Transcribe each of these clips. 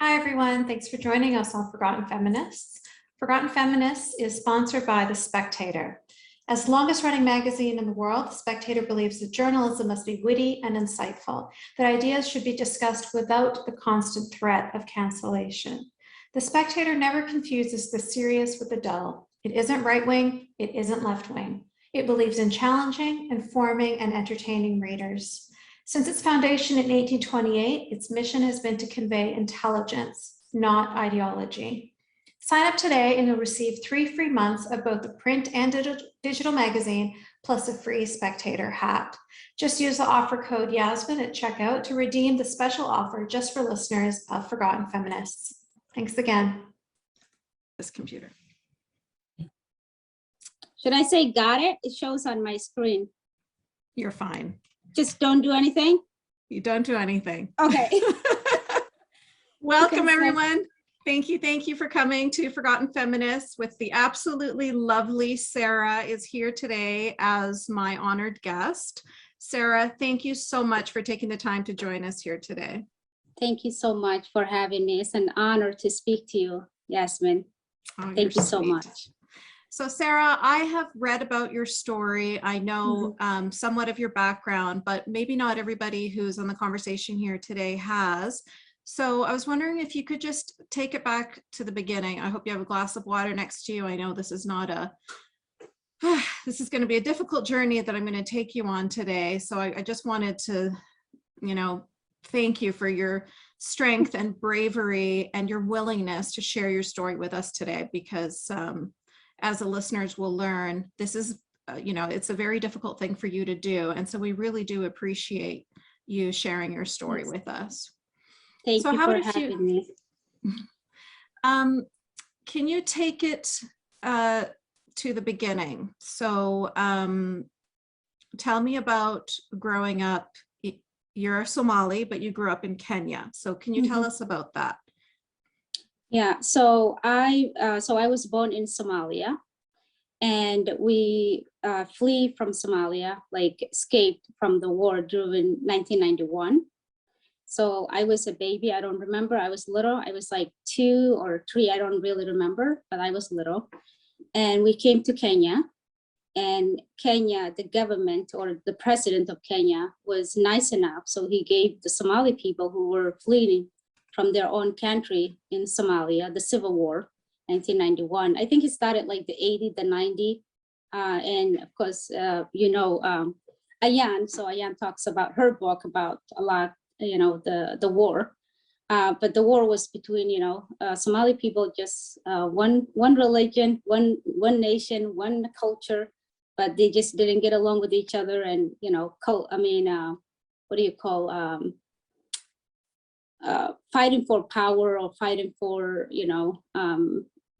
Hi, everyone. Thanks for joining us on Forgotten Feminists. Forgotten Feminists is sponsored by The Spectator. As the longest running magazine in the world, The Spectator believes that journalism must be witty and insightful, that ideas should be discussed without the constant threat of cancellation. The Spectator never confuses the serious with the dull. It isn't right-wing, it isn't left-wing. It believes in challenging, informing, and entertaining readers. Since its foundation in 1828, its mission has been to convey intelligence, not ideology. Sign up today and you'll receive 3 free months of both the print and digital magazine, plus a free Spectator hat. Just use the offer code Yasmine at checkout to redeem the special offer just for listeners of Forgotten Feminists. Thanks again. This computer. Should I say got it? It shows on my screen. You're fine. Just don't do anything? You don't do anything. Okay. Welcome, Okay, everyone. Thank you for coming to Forgotten Feminists with the absolutely lovely Sara is here today as my honored guest. Sara, thank you so much for taking the time to join us here today. Thank you so much for having me. It's an honor to speak to you, Yasmine. Oh, Thank you so sweet. much. So Sara, I have read about your story. I know somewhat of your background, but maybe not everybody who's on the conversation here today has. So I was wondering if you could just take it back to the beginning. I hope you have a glass of water next to you. I know this is not a, this is going to be a difficult journey that I'm going to take you on today. So I just wanted to, thank you for your strength and bravery and your willingness to share your story with us today, because as the listeners will learn, this is, it's a very difficult thing for you to do. And so we really do appreciate you sharing your story with us. Thank you for having me. Can you take it to the beginning? So tell me about growing up. You're Somali, but you grew up in Kenya. So can you tell us about that? Yeah, so I was born in Somalia, and we flee from Somalia, like escaped from the war during 1991. So I was a baby, I don't remember, I was little, I was like 2 or 3, I don't really remember, but I was little. And we came to Kenya, and Kenya, the government or the president of Kenya was nice enough. So he gave the Somali people who were fleeing from their own country in Somalia, the civil war, 1991. I think it started like the 80, the 90. And of course, Ayan, so Ayan talks about her book about a lot, the war. But the war was between, Somali people, just one religion, one nation, one culture, but they just didn't get along with each other. And, what do you call, fighting for power or fighting for,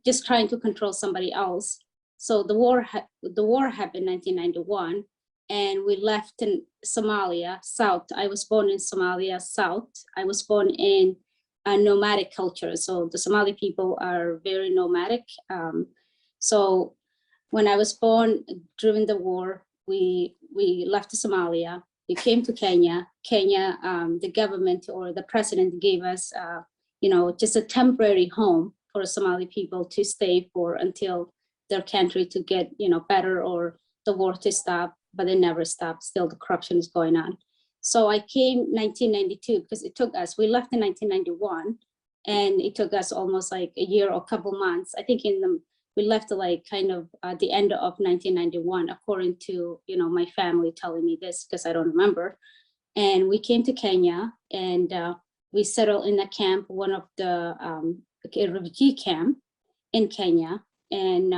just trying to control somebody else. So the war happened in 1991, and we left in Somalia, South. I was born in Somalia, South. I was born in a nomadic culture. So the Somali people are very nomadic. So when I was born during the war, we left Somalia. We came to Kenya. Kenya, the government or the president gave us, just a temporary home for Somali people to stay for until their country to get, better or the war to stop, but it never stopped. Still, the corruption is going on. So I came 1992 because it took us, we left in 1991, and it took us almost like a year or a couple months. I think we left like kind of at the end of 1991, according to, my family telling me this, because I don't remember. And we came to Kenya, and we settled in a camp, one of the refugee camp in Kenya. And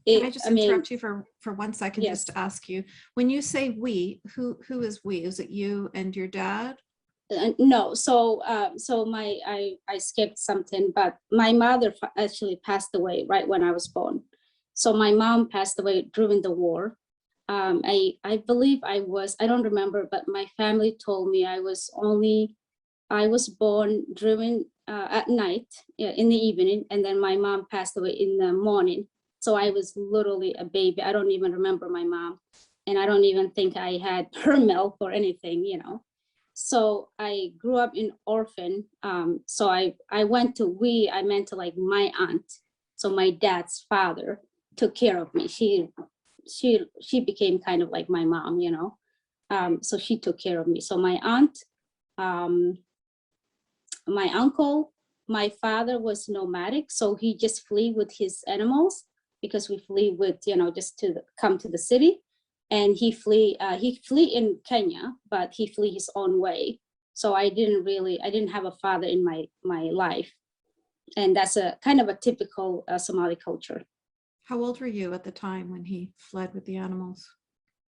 can I just interrupt you for 1 second, yes. just to ask you, when you say we, who is we? Is it you and your dad? No, so I skipped something, but my mother actually passed away right when I was born. So my mom passed away during the war. I believe I don't remember, but my family told me I was born during at night, in the evening, and then my mom passed away in the morning. So I was literally a baby. I don't even remember my mom, and I don't even think I had her milk or anything, So I grew up in Orphan. So I went to I meant to like my aunt. So my dad's father took care of me. She became kind of like my mom, you know. So she took care of me. So my aunt, my uncle, my father was nomadic. So he just flee with his animals because we flee with, you know, just to come to the city. And he flee in Kenya, but he flee his own way. So I didn't have a father in my life. And that's a kind of a typical Somali culture. How old were you at the time when he fled with the animals?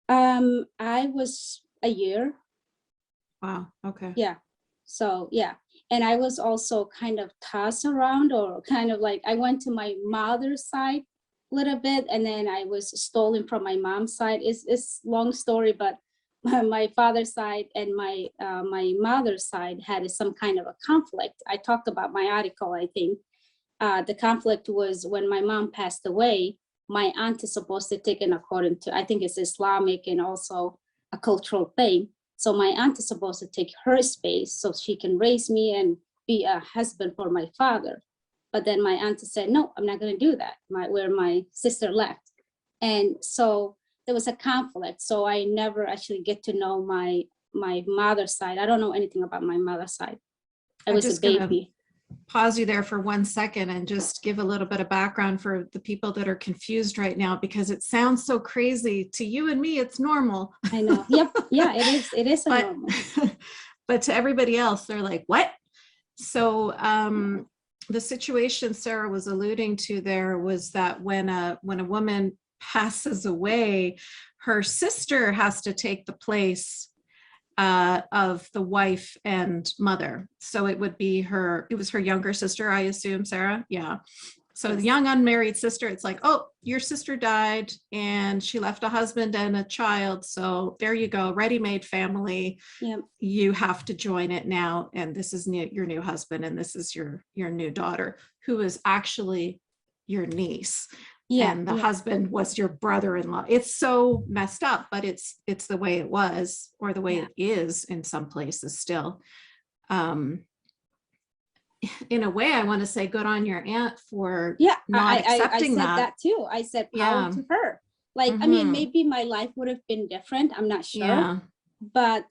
I was a year. Wow, okay. Yeah. So yeah. And I was also kind of tossed around, or kind of like I went to my mother's side a little bit, and then I was stolen from my mom's side. It's long story, but my father's side and my mother's side had some kind of a conflict. I talked about my article, I think. The conflict was when my mom passed away, my aunt is supposed to take in according to, I think it's Islamic and also a cultural thing. So my aunt is supposed to take her space so she can raise me and be a husband for my father. But then my aunt said, no, I'm not going to do that, where my sister left. And so there was a conflict. So I never actually get to know my mother's side. I don't know anything about my mother's side. I was a baby. Pause you there for 1 second and just give a little bit of background for the people that are confused right now, because it sounds so crazy to you and me. It's normal. I know. Yep. Yeah, it is normal. But to everybody else, they're like, what? So the situation Sarah was alluding to there was that when a woman passes away, her sister has to take the place of the wife and mother. So it would be it was her younger sister, I assume, Sarah? Yeah. So the young unmarried sister, it's like, oh, your sister died and she left a husband and a child. So there you go, ready-made family. Yep. You have to join it now. And this is your new husband, and this is your new daughter, who is actually your niece. Yeah, and the husband was your brother-in-law. It's so messed up, but it's the way it was, or the way it is in some places still. In a way, I want to say good on your aunt for not accepting that. I said that too. I said power to her. Like, I mean, maybe my life would have been different. I'm not sure. But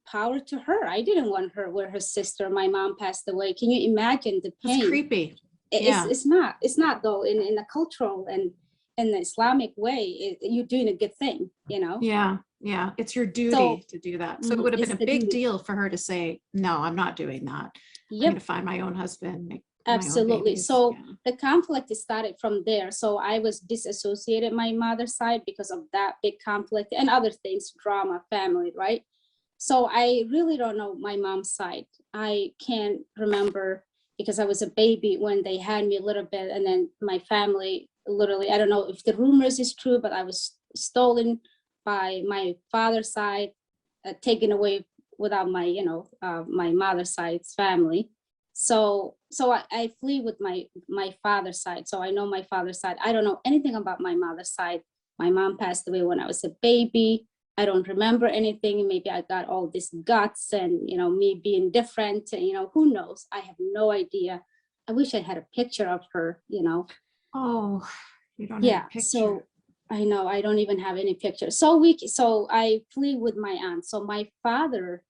power to her. I didn't want her where her sister, my mom passed away. Can you imagine the pain? It's creepy. It's not though, in a cultural and in the Islamic way, you're doing a good thing, you know? Yeah, it's your duty to do that. So it would have been a big deal for her to say, no, I'm not doing that. I'm going to find my own husband. Absolutely. So the conflict started from there. So I was disassociated my mother's side because of that big conflict and other things, drama, family, right? So I really don't know my mom's side. I can't remember because I was a baby when they had me a little bit, and then my family literally, I don't know if the rumors is true, but I was stolen by my father's side, taken away without my, my mother's side's family. So I flee with my father's side. So I know my father's side. I don't know anything about my mother's side. My mom passed away when I was a baby. I don't remember anything. Maybe I got all these guts and, me being different, and, who knows? I have no idea. I wish I had a picture of her, Oh, you don't have a picture. So I know I don't even have any pictures. So I flee with my aunt. So my father's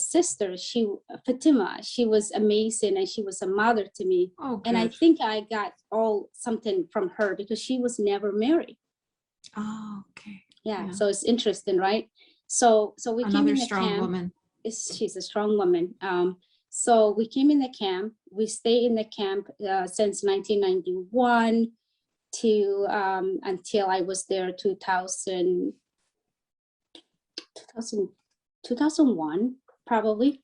sister, Fatima, she was amazing, and she was a mother to me. Oh, and I think I got something from her because she was never married. Oh, okay. Yeah. So it's interesting, right? So we came in the strong woman. She's a strong woman. So we came in the camp. We stayed in the camp since 1991 to until I was there 2001 probably.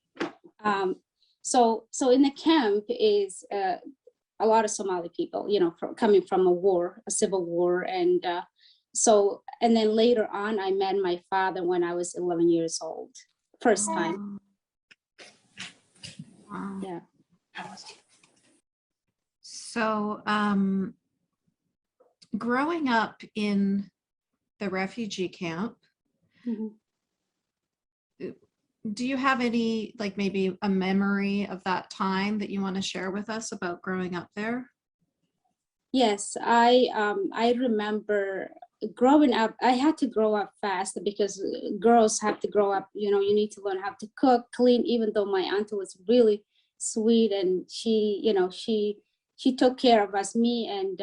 So in the camp is a lot of Somali people, coming from a civil war, and and then later on I met my father when I was 11 years old, first time. Wow. Yeah. So growing up in the refugee camp, do you have any, like maybe a memory of that time that you want to share with us about growing up there? Yes, I remember growing up. I had to grow up fast because girls have to grow up. You know, you need to learn how to cook, clean. Even though my aunt was really sweet and she, you know, she took care of us, me and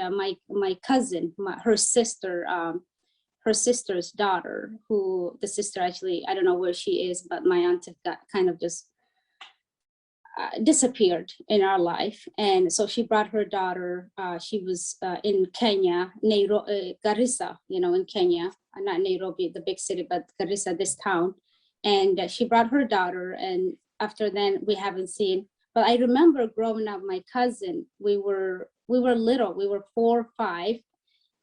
my cousin, her sister's daughter, who the sister actually, I don't know where she is, but my aunt got kind of just disappeared in our life. And so she brought her daughter. She was in Kenya, Nairobi, Garissa, you know, in Kenya, not Nairobi, the big city, but Garissa, this town. And she brought her daughter. And after then, we haven't seen. But I remember growing up, my cousin, we were little, we were 4 or 5.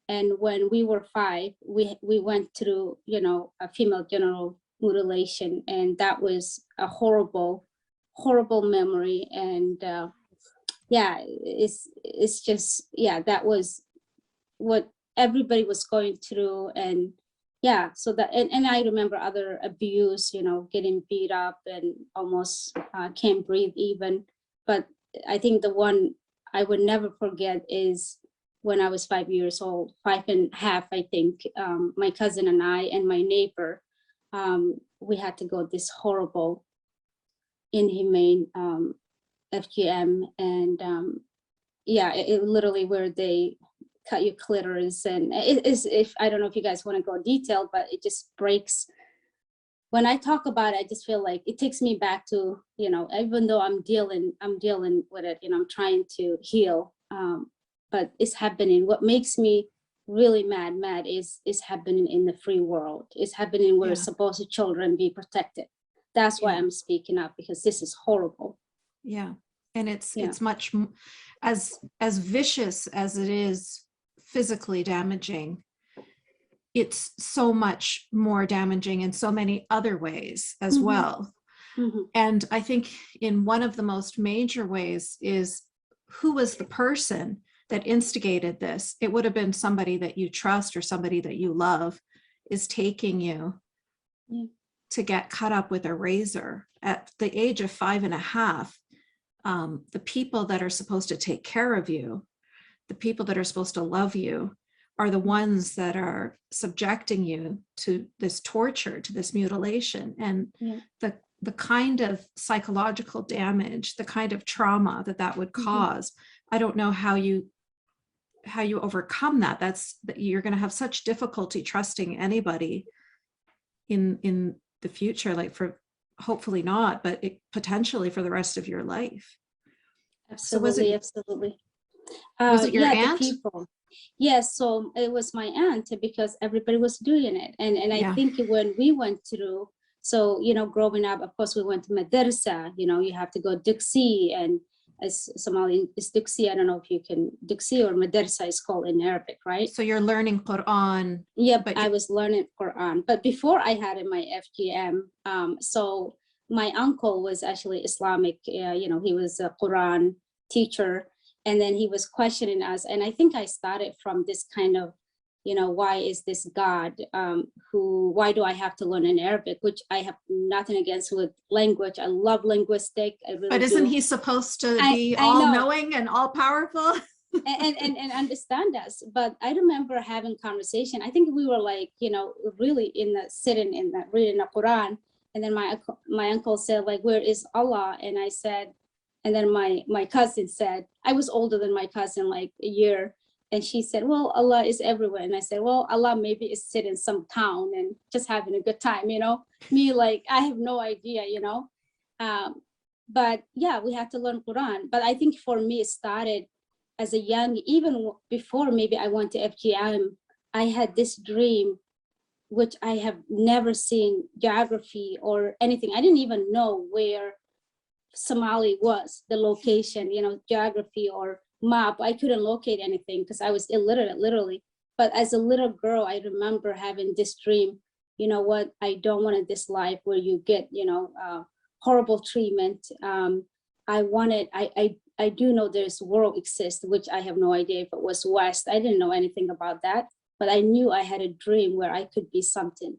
And when we were 5, we went through, you know, a female genital mutilation. And that was a horrible memory. And yeah, it's just, yeah, that was what everybody was going through. And yeah, so that, and I remember other abuse, you know, getting beat up and almost can't breathe even. But I think the one I would never forget is when I was 5 years old, 5.5, I think, my cousin and I and my neighbor, we had to go this horrible, inhumane FGM. And yeah, it literally where they cut your clitoris. And it is, if I don't know if you guys want to go detailed, but it just breaks. When I talk about it, I just feel like it takes me back to, you know, even though I'm dealing with it, you know, I'm trying to heal, but it's happening. What makes me really mad is happening in the free world. It's happening where supposed children be protected. That's why I'm speaking up, because this is horrible. Yeah, and it's much as vicious as it is physically damaging. It's so much more damaging in so many other ways as well. And I think in one of the most major ways is, who was the person that instigated this? It would have been somebody that you trust or somebody that you love is taking you to get cut up with a razor at the age of 5.5. The people that are supposed to take care of you, the people that are supposed to love you, are the ones that are subjecting you to this torture, to this mutilation. And the kind of psychological damage, the kind of trauma that would cause, I don't know how you overcome that. That you're going to have such difficulty trusting anybody in the future, like for, hopefully not, but potentially for the rest of your life. Absolutely, so absolutely. Was it your aunt? The people. Yes, so it was my aunt, because everybody was doing it. And I think when we went through, so, you know, growing up, of course, we went to madrasa, you know, you have to go 𝗃𝗍, and as Somali is 𝗃𝗍. I don't know if you can, 𝗃𝗍 or madrasa is called in Arabic, right? So you're learning Quran. Yeah, but I was learning Quran. But before I had in my FGM, so my uncle was actually Islamic, you know, he was a Quran teacher. And then he was questioning us. And I think I started from this kind of, you know, why is this God, why do I have to learn in Arabic, which I have nothing against with language. I love linguistic. I really But isn't do. he supposed to be all knowing and all powerful? and understand us? But I remember having conversation. I think we were like, you know, really sitting in the reading the Quran. And then my uncle said, like, where is Allah? And I said, and then my cousin said, I was older than my cousin, like a year. And she said, well, Allah is everywhere. And I said, well, Allah maybe is sitting in some town and just having a good time, you know? Me, like, I have no idea, you know? But yeah, we had to learn Quran. But I think for me, it started as a young, even before maybe I went to FGM, I had this dream, which I have never seen geography or anything. I didn't even know where Somali was, the location, you know, geography or map. I couldn't locate anything because I was illiterate, literally. But as a little girl, I remember having this dream, you know what, I don't want this life where you get, you know, horrible treatment. I do know there's world exists, which I have no idea if it was West. I didn't know anything about that, but I knew I had a dream where I could be something.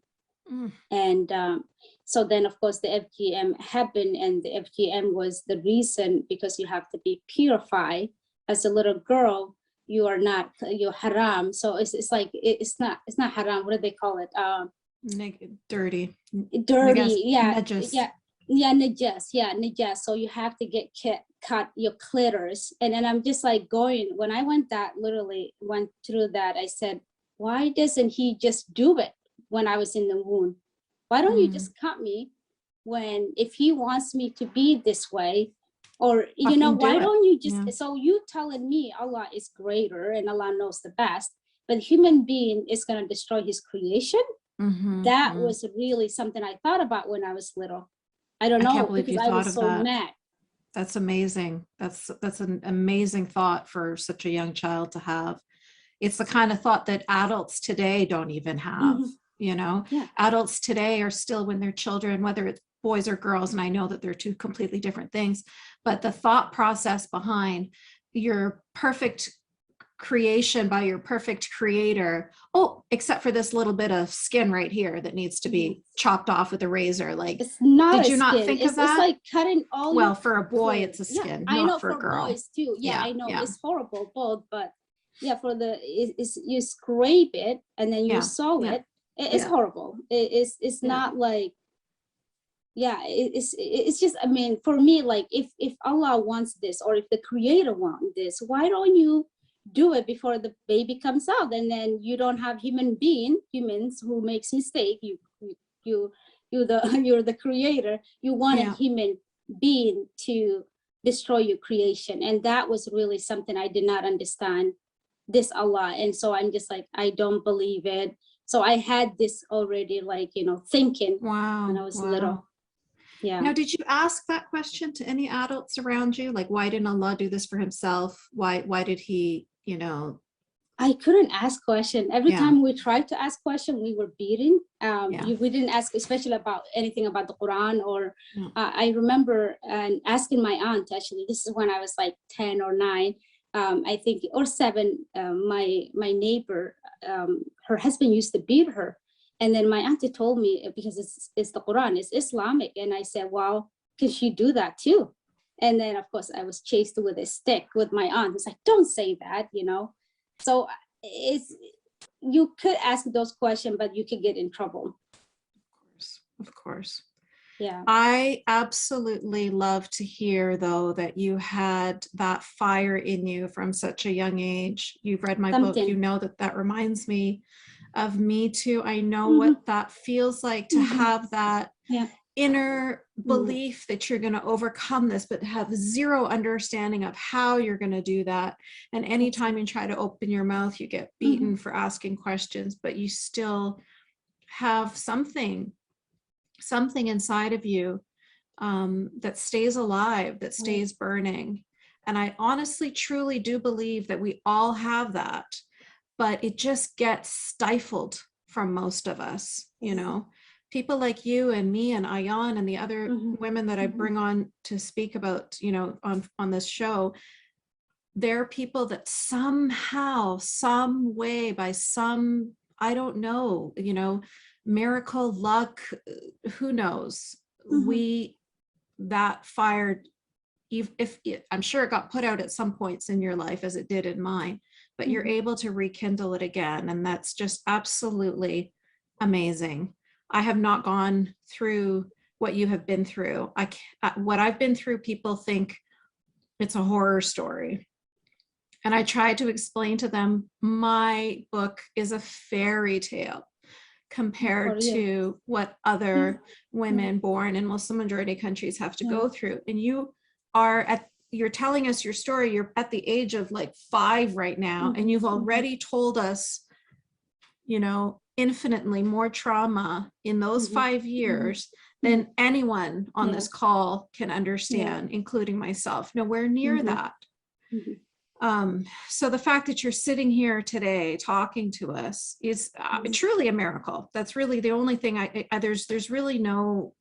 And so then, of course, the FGM happened, and the FGM was the reason, because you have to be purified. As a little girl, you're haram. So it's like, it's not haram. What do they call it? Dirty. Dirty, yeah. Najas. Yeah, najas. So you have to get cut your clitoris. And then I'm just like when I literally went through that, I said, why doesn't he just do it when I was in the womb? Why don't you just cut me if he wants me to be this way? Or, why don't you just, so you telling me Allah is greater and Allah knows the best, but human being is going to destroy his creation? That was really something I thought about when I was little. I don't know, can't believe because you I was thought so of that. mad. That's amazing. That's an amazing thought for such a young child to have. It's the kind of thought that adults today don't even have, Adults today are still, when they're children, whether it's boys or girls, and I know that they're two completely different things, but the thought process behind your perfect creation by your perfect creator, except for this little bit of skin right here that needs to be chopped off with a razor. Like, it's not did you not think of that? It's like cutting all well, for a boy, it's a skin, I not know for a girl. boys too. I know it's horrible both, but for you scrape it and then you sew it. It's horrible. It's not like, it's just, I mean, for me, like, if Allah wants this, or if the creator wants this, why don't you do it before the baby comes out? And then you don't have humans who makes mistake. You're the creator. You want a human being to destroy your creation. And that was really something I did not understand, this Allah. And so I'm just like, I don't believe it. So I had this already, like, thinking when I was little. Yeah. Now, did you ask that question to any adults around you? Like, why didn't Allah do this for himself? Why did he, I couldn't ask question. Every time we tried to ask question, we were beaten. We didn't ask, especially about anything about the Quran, or I remember asking my aunt, actually, this is when I was like 10 or 9, I think, or 7, my neighbor, her husband used to beat her. And then my auntie told me, because it's the Quran, it's Islamic. And I said, well, can she do that too? And then, of course, I was chased with a stick with my aunt. It's like, don't say that, So you could ask those questions, but you could get in trouble. Of course. Yeah. I absolutely love to hear, though, that you had that fire in you from such a young age. You've read my book. You know that reminds me of me too. I know what that feels like to have that inner belief that you're going to overcome this, but have zero understanding of how you're going to do that. And anytime you try to open your mouth, you get beaten for asking questions, but you still have something inside of you that stays alive, that stays burning. And I honestly, truly do believe that we all have that, but it just gets stifled from most of us, people like you and me and Ayan and the other women that I bring on to speak about, on this show. They're people that somehow, some way, by some, I don't know, miracle, luck, who knows, that fire, if I'm sure it got put out at some points in your life, as it did in mine, but you're able to rekindle it again. And that's just absolutely amazing. I have not gone through what you have been through. What I've been through, people think it's a horror story. And I try to explain to them, my book is a fairy tale compared to what other women born in Muslim majority countries have to go through. And you're telling us your story. You're at the age of like 5 right now, and you've already told us, infinitely more trauma in those 5 years than anyone on this call can understand, including myself. Nowhere near that. So the fact that you're sitting here today talking to us is truly a miracle. That's really the only thing there's really no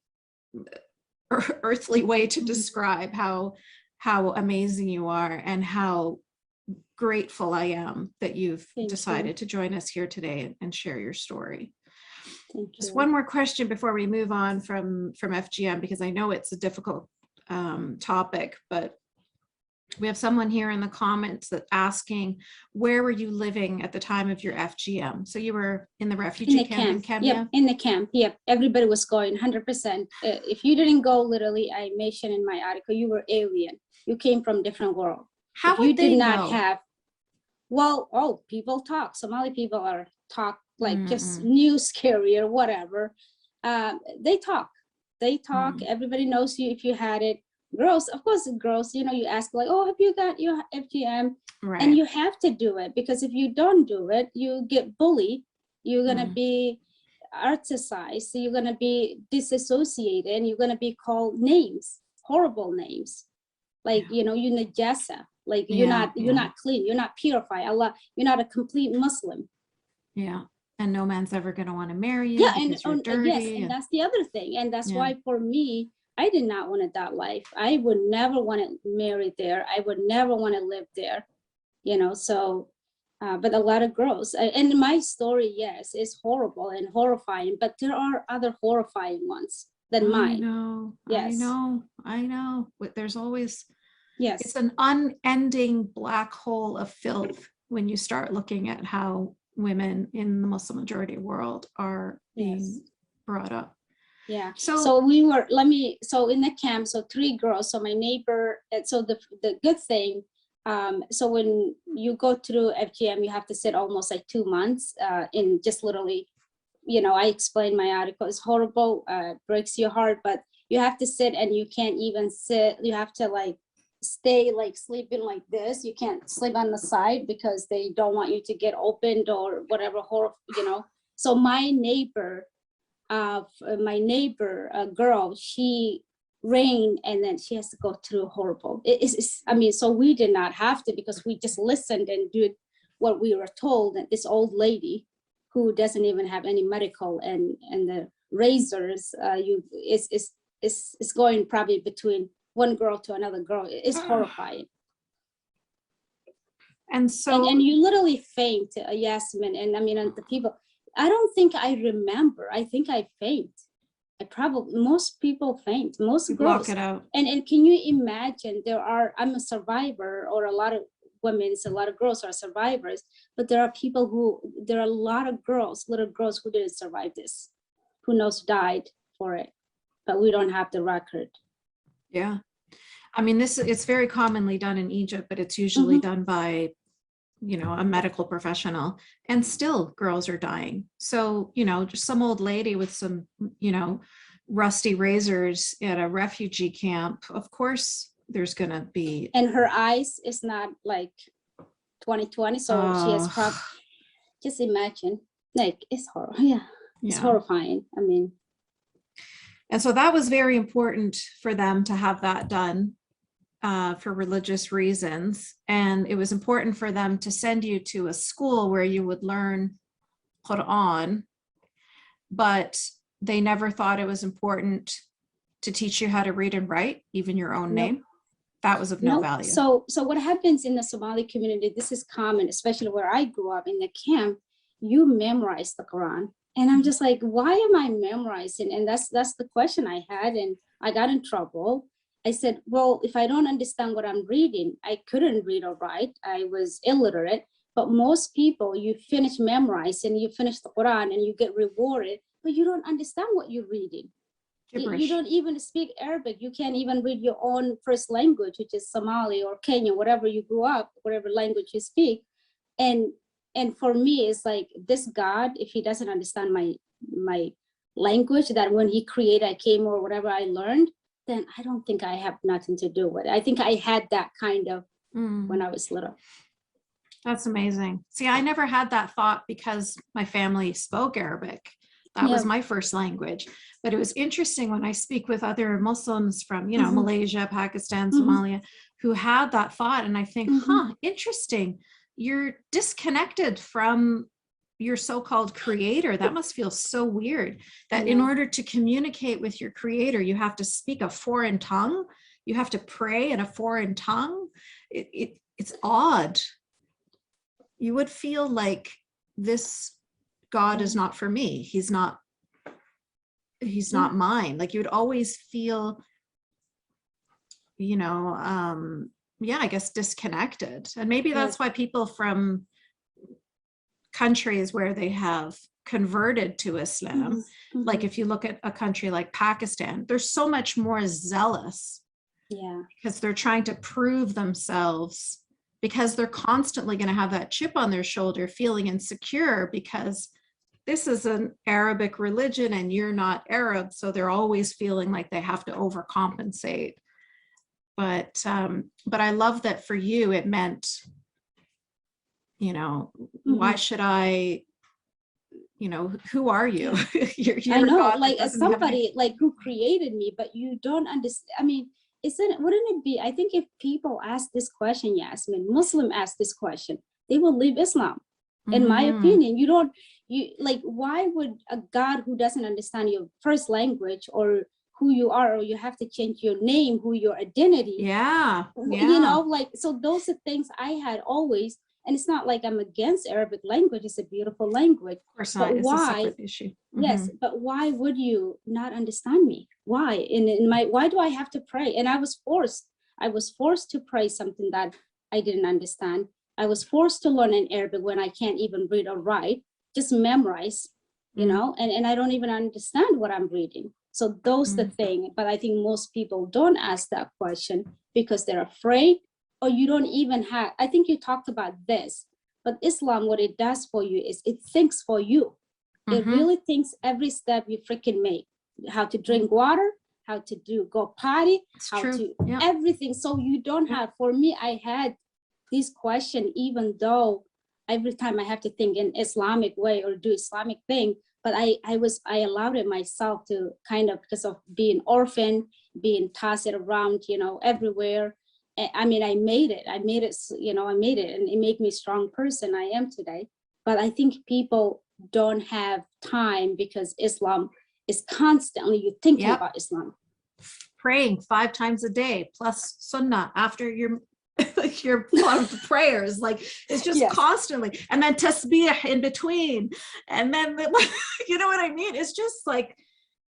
earthly way to describe how amazing you are and how grateful I am that you've decided to join us here today and share your story. Thank Just you. one more question before we move on from FGM, because I know it's a difficult topic, but we have someone here in the comments that asking, where were you living at the time of your FGM? So you were in the refugee camp in Kenya? Yep, in the camp. Yep, everybody was going 100%. If you didn't go, literally, I mentioned in my article, you were alien. You came from different world. How If would you they did not know? have, well, oh, people talk. Somali people are talk like just Mm-mm. new, scary or whatever. They talk. They talk. Everybody knows you if you had it. Girls, of course, girls, you know, you ask like, oh, have you got your FGM? Right. And you have to do it, because if you don't do it, you get bullied. You're gonna be ostracized. So you're gonna be disassociated, and you're gonna be called names, horrible names, like you know, you're najasa, like you're not clean, you're not purified. Allah, you're not a complete Muslim. Yeah, and no man's ever going to want to marry you. Yeah, because you're dirty. yes, and that's the other thing, and that's why for me, I did not want that life. I would never want to marry there. I would never want to live there, you know. So, but a lot of girls, and my story, yes, is horrible and horrifying. But there are other horrifying ones than mine. I know. Yes. I know. But there's always, Yes, it's an unending black hole of filth when you start looking at how women in the Muslim majority world are being brought up. Yeah. So we were, so in the camp, so 3 girls, so my neighbor, and so the good thing, so when you go through FGM, you have to sit almost like 2 months in just literally, you know, I explained my article, it's horrible, breaks your heart, but you have to sit and you can't even sit, you have to like stay like sleeping like this. You can't sleep on the side because they don't want you to get opened or whatever, you know. So my neighbor, a girl, she ran and then she has to go through horrible. I mean, so we did not have to, because we just listened and did what we were told. And this old lady who doesn't even have any medical and the razors, it's going probably between one girl to another girl. It's horrifying. And so and you literally faint, Yasmine, and I mean, and the people, I don't think I remember. I think I faint. Most people faint, most you girls. block it out. And can you imagine, I'm a survivor, or a lot of a lot of girls are survivors, but there are a lot of little girls who didn't survive this, who knows died for it, but we don't have the record. Yeah. I mean, it's very commonly done in Egypt, but it's usually done by, you know, a medical professional, and still girls are dying. So, you know, just some old lady with some, you know, rusty razors at a refugee camp, of course there's gonna be. And her eyes is not like 20/20, so she has probably, just imagine, like, it's horrible. Yeah, it's horrifying. I mean, and so that was very important for them to have that done for religious reasons. And it was important for them to send you to a school where you would learn Quran, but they never thought it was important to teach you how to read and write, even your own name. That was of no value. So what happens in the Somali community, this is common, especially where I grew up in the camp, you memorize the Quran. And I'm just like, why am I memorizing? And that's the question I had, and I got in trouble. I said, well, if I don't understand what I'm reading, I couldn't read or write. I was illiterate. But most people, you finish memorizing, you finish the Quran and you get rewarded, but you don't understand what you're reading. You don't even speak Arabic. You can't even read your own first language, which is Somali or Kenyan, whatever you grew up, whatever language you speak. And for me, it's like, this God, if he doesn't understand my language, that when he created, I came, or whatever I learned, then I don't think I have nothing to do with it. I think I had that kind of when I was little. That's amazing. See, I never had that thought because my family spoke Arabic. That was my first language. But it was interesting when I speak with other Muslims from, you know, Malaysia, Pakistan, Somalia, who had that thought. And I think, interesting. You're disconnected from your so-called creator. That must feel so weird that in order to communicate with your creator, you have to speak a foreign tongue. You have to pray in a foreign tongue. It's odd. You would feel like this God is not for me. He's not he's not mine. Like, you'd always feel, you know, yeah, I guess disconnected. And maybe that's why people from countries where they have converted to Islam, like if you look at a country like Pakistan, they're so much more zealous, because they're trying to prove themselves, because they're constantly going to have that chip on their shoulder, feeling insecure because this is an Arabic religion and you're not Arab, so they're always feeling like they have to overcompensate. But I love that for you it meant, you know, why should I, you know, who are you? you're I know, God like as somebody like who created me, but you don't understand. I mean, wouldn't it be, I think if people ask this question, Yasmine, Muslim ask this question, they will leave Islam. In my opinion, like, why would a God who doesn't understand your first language or who you are, or you have to change your name, who your identity, you know, like, so those are things I had always. And it's not like I'm against Arabic language. It's a beautiful language. Of course not. It's a separate issue. Yes, but why would you not understand me? Why? Why do I have to pray? And I was forced to pray something that I didn't understand. I was forced to learn in Arabic when I can't even read or write, just memorize, you know, and I don't even understand what I'm reading. So those the thing, but I think most people don't ask that question because they're afraid, or you don't even have, I think you talked about this, but Islam, what it does for you is it thinks for you. It really thinks every step you freaking make, how to drink water, how to go potty, everything. So you don't have, for me, I had this question, even though every time I have to think in Islamic way or do Islamic thing, but I allowed it myself to kind of, because of being orphan, being tossed around, you know, everywhere. I mean, I made it, you know, and it made me a strong person I am today. But I think people don't have time because Islam is constantly, you thinking about Islam. Praying 5 times a day, plus sunnah after your prayers, like it's just constantly, and then tasbih in between, and then you know what I mean? It's just like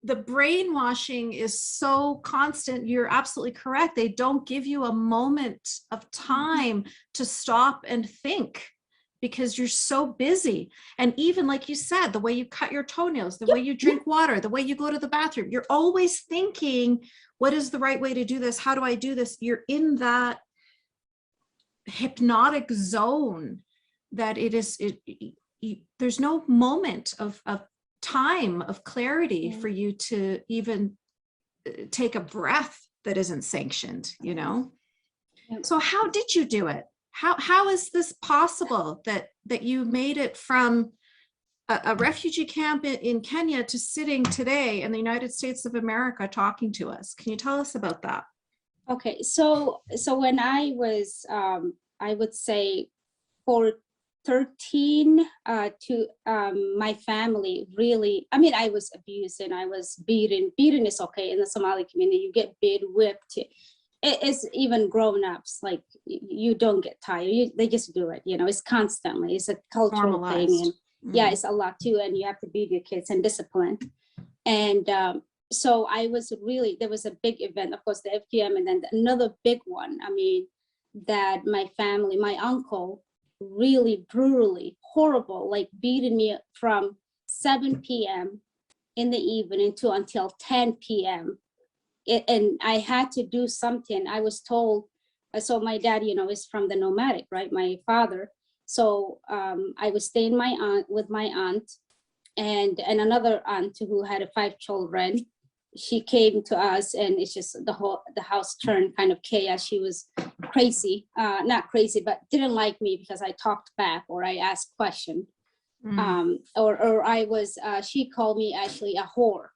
the brainwashing is so constant. You're absolutely correct. They don't give you a moment of time to stop and think because you're so busy. And even like you said, the way you cut your toenails, the way you drink water, the way you go to the bathroom, you're always thinking, what is the right way to do this? How do I do this? You're in that hypnotic zone that there's no moment of time of clarity for you to even take a breath that isn't sanctioned, you know? So how did you do it? How is this possible that you made it from a refugee camp in Kenya to sitting today in the United States of America talking to us? Can you tell us about that? Okay, so when I was, I would say for 13 to my family really, I mean, I was abused and I was beaten. Beaten is okay in the Somali community. You get beat, whipped. It's even grown-ups, like you don't get tired. They just do it, you know, it's constantly, it's a cultural thing. And yeah, it's a lot too. And you have to beat your kids and discipline. And so I was really, there was a big event, of course, the FGM, and then another big one. I mean, that my family, my uncle, really brutally, horrible, like beating me from 7 p.m. in the evening to until 10 p.m. And I had to do something. I was told, so my dad, you know, is from the nomadic, right? My father. So I was staying with my aunt and another aunt who had 5 children. She came to us and it's just the house turned kind of chaos. She was crazy, not crazy, but didn't like me because I talked back or I asked questions. Or I was, she called me actually a whore.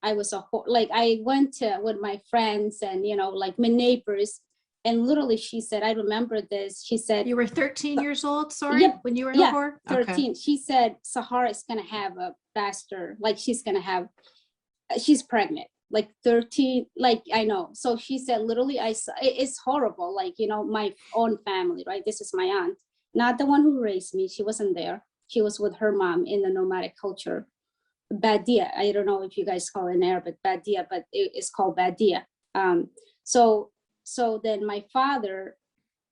I was a whore. Like I went with my friends and, you know, like my neighbors, and literally she said, I remember this. She said, you were 13 years old, sorry, when you were a whore? 13. Okay. She said, Sahara is going to have a bastard, like she's pregnant, like 13, like I know. So she said, literally, it's horrible. Like, you know, my own family, right? This is my aunt, not the one who raised me. She wasn't there. She was with her mom in the nomadic culture. Badia. I don't know if you guys call it in Arabic Badia, but it's called Badia. So then my father,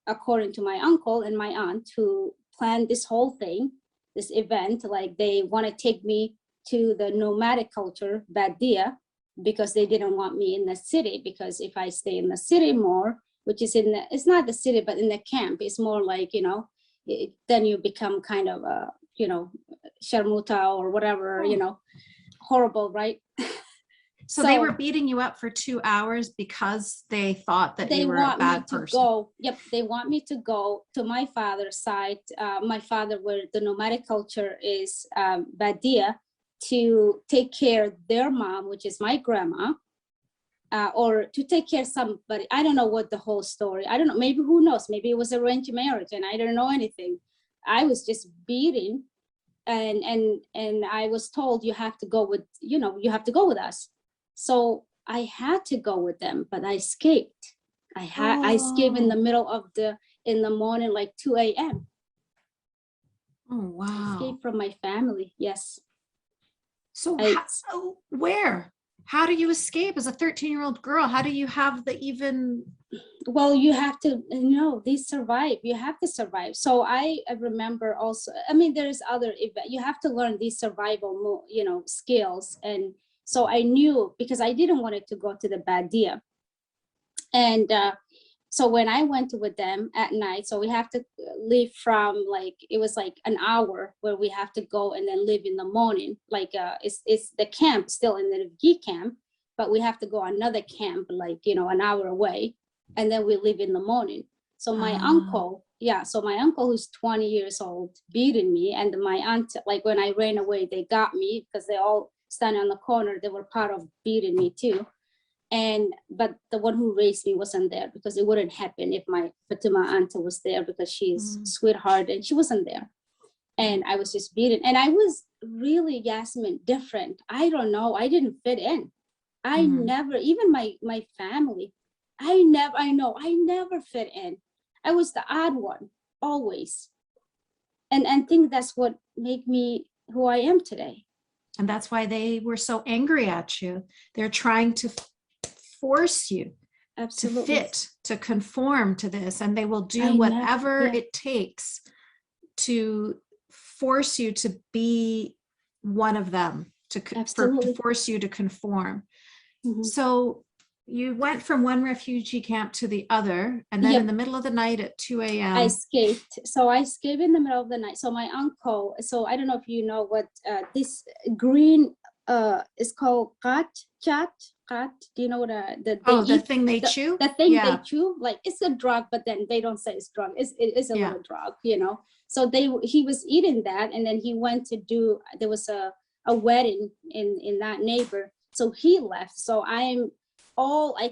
according to my uncle and my aunt, who planned this whole thing, this event, like they want to take me to the nomadic culture, Badia, because they didn't want me in the city, because if I stay in the city more, which is in the, it's not the city, but in the camp, it's more like, you know, then you become kind of a, you know, 𝗃𝗵𝗃𝗀𝗧 or whatever, you know, horrible, right? So they were beating you up for 2 hours because they thought that you were a bad person. Go, yep, they want me to go to my father's side. My father, where the nomadic culture is Badia, to take care of their mom, which is my grandma, or to take care of somebody. I don't know what the whole story, I don't know, maybe, who knows, maybe it was arranged marriage and I don't know anything. I was just beaten, and I was told, you have to go with, you know, you have to go with us. So I had to go with them, but I escaped. I escaped in the middle of in the morning, like 2 a.m. Oh, wow. I escaped from my family, yes. So where? How do you escape as a 13-year-old girl? How do you have the even? Well, you have to, you know, they survive. You have to survive. So I remember also, I mean, there's other events. You have to learn these survival, you know, skills. And so I knew, because I didn't want it to go to the Badia. And so when I went with them at night, so we have to leave from, like, it was like an hour where we have to go and then leave in the morning. Like it's the camp still in the refugee camp, but we have to go another camp, like, you know, an hour away, and then we leave in the morning. So my uncle, yeah, so my uncle, who's 20 years old, beating me, and my aunt, like when I ran away, they got me because they all standing on the corner. They were part of beating me too. But the one who raised me wasn't there, because it wouldn't happen if my Fatima aunt was there, because she's sweetheart, and she wasn't there. And I was just beaten. And I was really, Yasmine, different. I don't know. I didn't fit in. I never, even my family, I never fit in. I was the odd one, always. And I think that's what made me who I am today. And that's why they were so angry at you. They're trying to force you to fit, to conform to this, and they will do whatever it takes to force you to be one of them, to force you to conform. So you went from one refugee camp to the other, and then in the middle of the night at 2 a.m. I escaped. So I escaped in the middle of the night. So my uncle, so I don't know if you know what this green is called 𝗃𝗃𝗡. Do you know what the thing they chew? The thing they chew, like, it's a drug, but then they don't say it's drug. It's a little drug, you know. So he was eating that, and then he went to do, there was a wedding in that neighbor. So he left. So I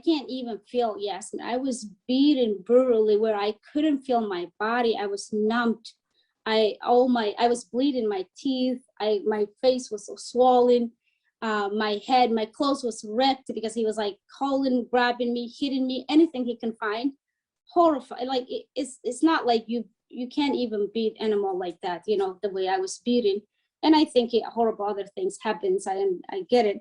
can't even feel, Yasmine. I was beaten brutally where I couldn't feel my body. I was numbed. I was bleeding my teeth. My face was so swollen. My head, my clothes was ripped, because he was like calling, grabbing me, hitting me, anything he can find. Horrified. Like it's not like you can't even beat animal like that, you know, the way I was beaten. And I think horrible other things happens. I get it.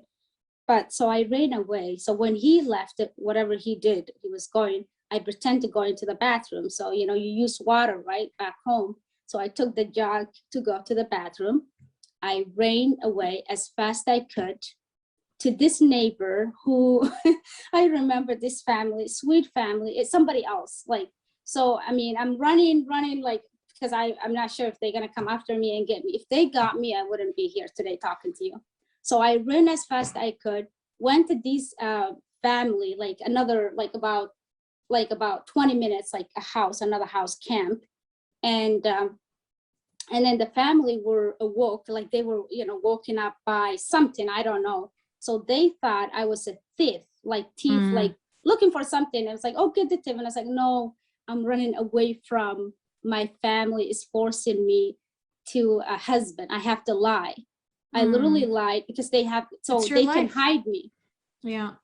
But so I ran away. So when he left, whatever he did, he was going, I pretend to go into the bathroom. So, you know, you use water, right, back home. So I took the jug to go to the bathroom. I ran away as fast as I could to this neighbor who, I remember this family, sweet family, it's somebody else. Like, so, I mean, I'm running, like, because I'm not sure if they're gonna come after me and get me. If they got me, I wouldn't be here today talking to you. So I ran as fast as I could, went to this family, like another, like about 20 minutes, like another house camp. And then the family were awoke, like they were, you know, woken up by something, I don't know. So they thought I was a thief, like thief, like looking for something. I was like, oh, get the thief. And I was like, no, I'm running away from my family is forcing me to a husband. I have to lie. I literally lied because they have, so they can hide me. Yeah.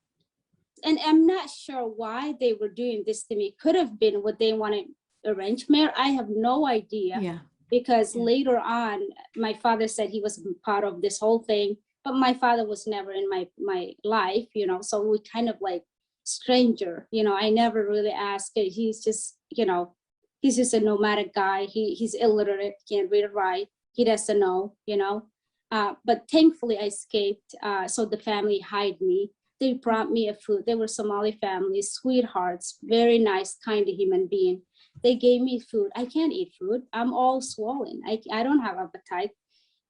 And I'm not sure why they were doing this to me. Could have been what they wanted, arranged marriage. I have no idea. Yeah. Because later on, my father said he was part of this whole thing. but my father was never in my life, you know, so we kind of like stranger, you know. I never really asked it. He's just, you know, he's just a nomadic guy. He's illiterate, can't read or write. He doesn't know, you know. But thankfully I escaped. So the family hid me. They brought me a food. They were Somali families, sweethearts, very nice, kind human being. They gave me food. I can't eat food. I'm all swollen. I don't have appetite.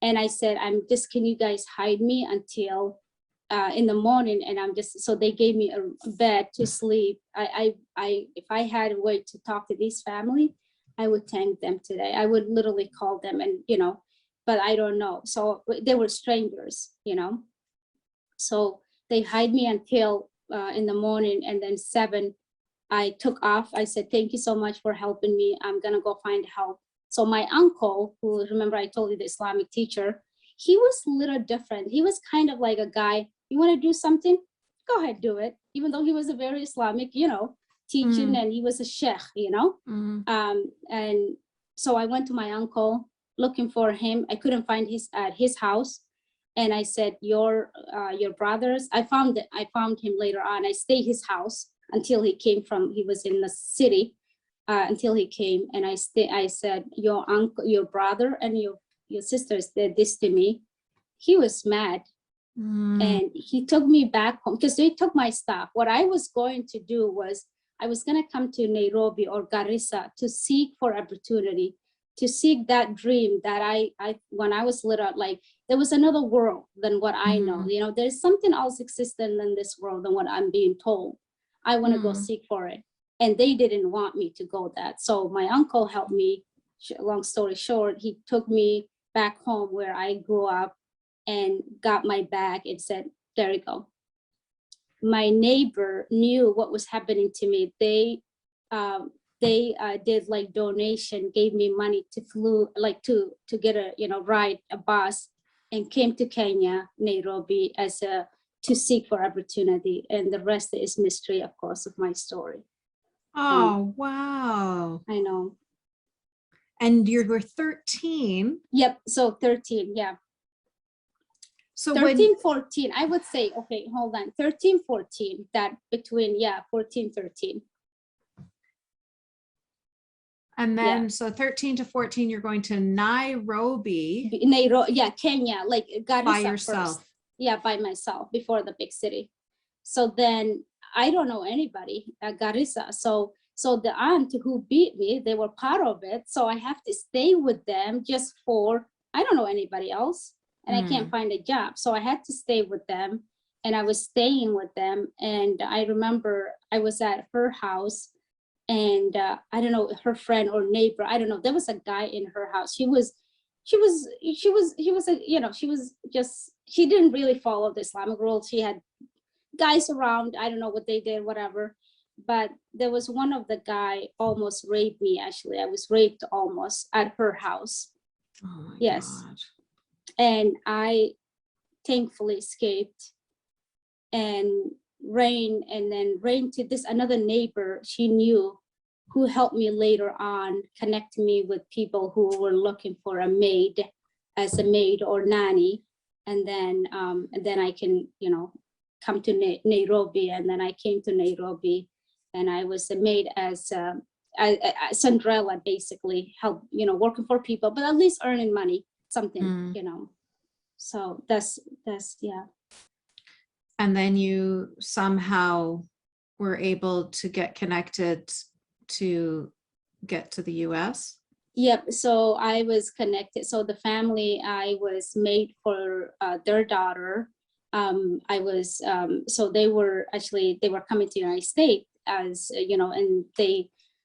And I said, can you guys hide me until in the morning? And so they gave me a bed to sleep. If I had a way to talk to this family, I would thank them today. I would literally call them and, you know, but I don't know. So they were strangers, you know. So they hide me until in the morning, and then 7, I took off. I said, thank you so much for helping me. I'm gonna go find help. So my uncle, who, remember I told you, the Islamic teacher, he was a little different. He was kind of like a guy, you wanna do something? Go ahead, do it. Even though he was a very Islamic, you know, teaching, and he was a sheikh, you know. And so I went to my uncle looking for him. I couldn't find at his house. And I said, your brothers, I found him later on. I stayed his house until he came he was in the city, until he came. And I said, your uncle, your brother and your sisters did this to me. He was mad. And he took me back home because they took my stuff. What I was going to do was, I was going to come to Nairobi or Garissa to seek for opportunity, to seek that dream that I when I was little, like there was another world than what I know. You know, there's something else existent in this world than what I'm being told. I want to go seek for it. And they didn't want me to go that. So my uncle helped me. Long story short, he took me back home where I grew up and got my bag and said, there you go. My neighbor knew what was happening to me. They did like donation, gave me money to get a, you know, ride a bus, and came to Kenya, Nairobi, to seek for opportunity. And the rest is mystery, of course, of my story. Oh, wow. I know. And you were 13. Yep, so 13, yeah. So 13, 14, I would say, okay, hold on, 13, 14, that between, 14, 13. And then, so 13 to 14, you're going to Nairobi. Kenya, like Garissa by yourself. First. Yeah, by myself before the big city. So then I don't know anybody at Garissa. So the aunt who beat me, they were part of it. So I have to stay with them just for, I don't know anybody else, and I can't find a job. So I had to stay with them, and I was staying with them. And I remember I was at her house, and I don't know, her friend or neighbor, I don't know, there was a guy in her house. He was a, you know, she didn't really follow the Islamic rules. She had guys around, I don't know what they did, whatever. But there was one of the guy almost raped me, actually. I was raped almost at her house. Oh my yes. God. And I thankfully escaped and ran to this another neighbor she knew, who helped me later on, connect me with people who were looking for a maid, as a maid or nanny. And then I can, you know, come to Nairobi. And then I came to Nairobi, and I was a maid as Cinderella, basically, help, you know, working for people, but at least earning money, something, you know. So that's yeah. And then you somehow were able to get connected to get to the US? Yep, so I was connected. So the family, I was made for their daughter. I was, so they were coming to the United States, as, you know, and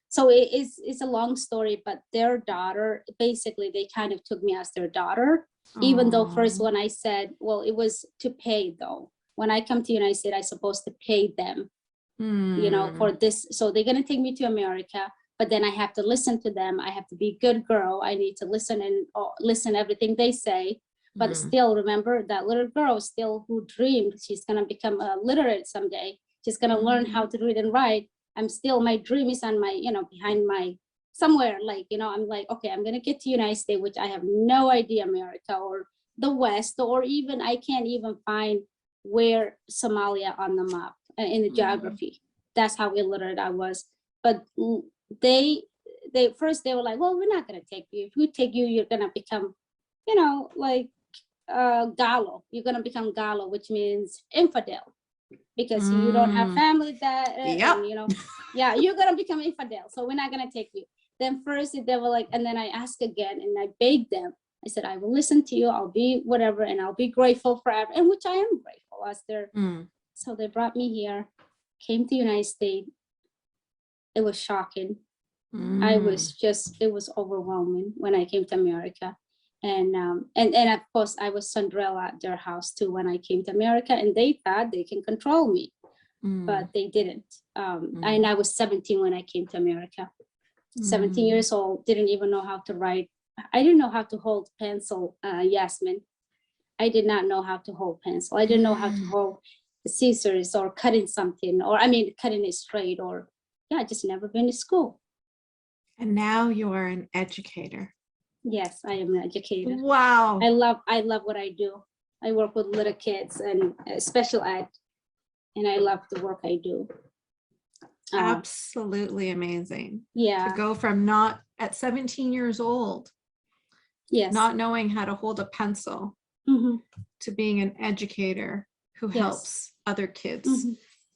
so it's a long story, but their daughter, basically they kind of took me as their daughter, even though first when I said, well, it was to pay though. When I come to the United States, I'm supposed to pay them, you know, for this. So they're going to take me to America, but then I have to listen to them. I have to be a good girl. I need to listen and listen everything they say. But still, remember that little girl still who dreamed she's going to become literate someday. She's going to learn how to read and write. I'm still, my dream is on my, you know, behind my, somewhere, like, you know, I'm like, okay, I'm going to get to United States, which I have no idea America or the West, or even I can't even find where Somalia on the map in the geography. That's how illiterate I was. But they first they were like, well, we're not gonna take you. If we take you, you're gonna become, you know, like 𝗃𝗓𝗏. You're gonna become 𝗃𝗓𝗏, which means infidel, because you don't have family that, Yep. and, you know, yeah, you're gonna become infidel. So we're not gonna take you. Then first they were like, and then I asked again, and I begged them. I said, I will listen to you. I'll be whatever, and I'll be grateful forever, and which I am grateful as their. So they brought me here, came to the United States. It was shocking. I was just, it was overwhelming when I came to America. And of course I was Cinderella at their house too when I came to America, and they thought they can control me, but they didn't. And I was 17 when I came to America. 17 years old, didn't even know how to write. I didn't know how to hold pencil, Yasmine. I did not know how to hold pencil. I didn't know how to hold scissors or cutting something, or I mean, cutting it straight, or yeah, I just never been to school. And now you are an educator. Yes, I am an educator. Wow. I love what I do. I work with little kids and special ed, and I love the work I do. Absolutely amazing. Yeah. To go from not at 17 years old, Yes, not knowing how to hold a pencil, to being an educator who helps other kids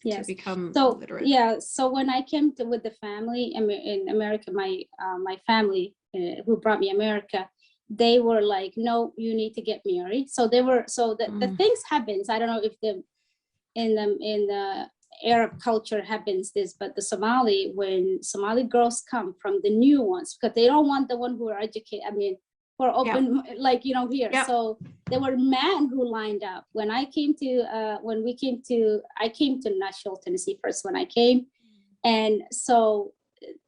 to become literate. Yeah, so when I came to with the family in America, my family who brought me America, they were like, no, you need to get married. So they were, so the things happens. I don't know if in the Arab culture happens this, but the Somali, when Somali girls come from the new ones, because they don't want the one who are educated, I mean, who are open, like, you know, here. So there were men who lined up. When I came to, I came to Nashville, Tennessee first when I came. And so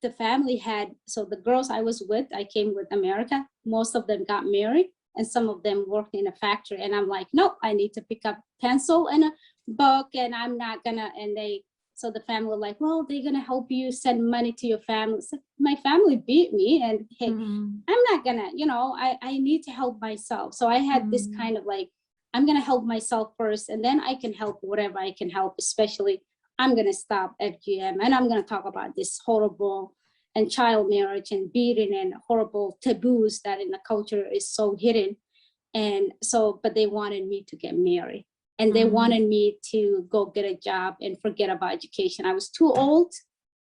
the family had, so the girls I was with, I came with America, most of them got married, and some of them worked in a factory. And I'm like, no, I need to pick up pencil and a book, and I'm not gonna, and they, so the family were like, well, they're gonna help you send money to your family. So my family beat me, and hey, I'm not gonna, you know, I need to help myself. So I had this kind of like, I'm gonna help myself first, and then I can help whatever I can help, especially I'm gonna stop FGM, and I'm gonna talk about this horrible and child marriage and beating and horrible taboos that in the culture is so hidden. And so, but they wanted me to get married, and they wanted me to go get a job and forget about education. I was too old,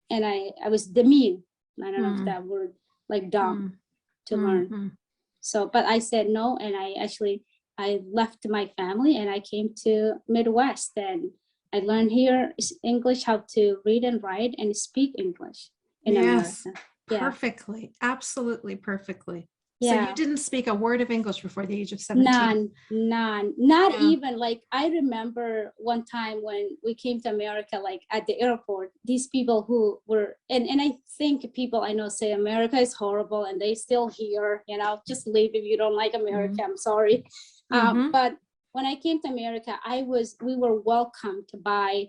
and I was demean. I don't know if that word, like dumb, to learn. So, but I said no, and I left my family and I came to Midwest, and I learned here English, how to read and write and speak English in America. Perfectly, absolutely perfectly. So you didn't speak a word of English before the age of 17? None, not even. Like, I remember one time when we came to America, like at the airport, these people who were, and I think people I know say America is horrible, and they still here, you know, just leave if you don't like America, I'm sorry. But when I came to America, we were welcomed by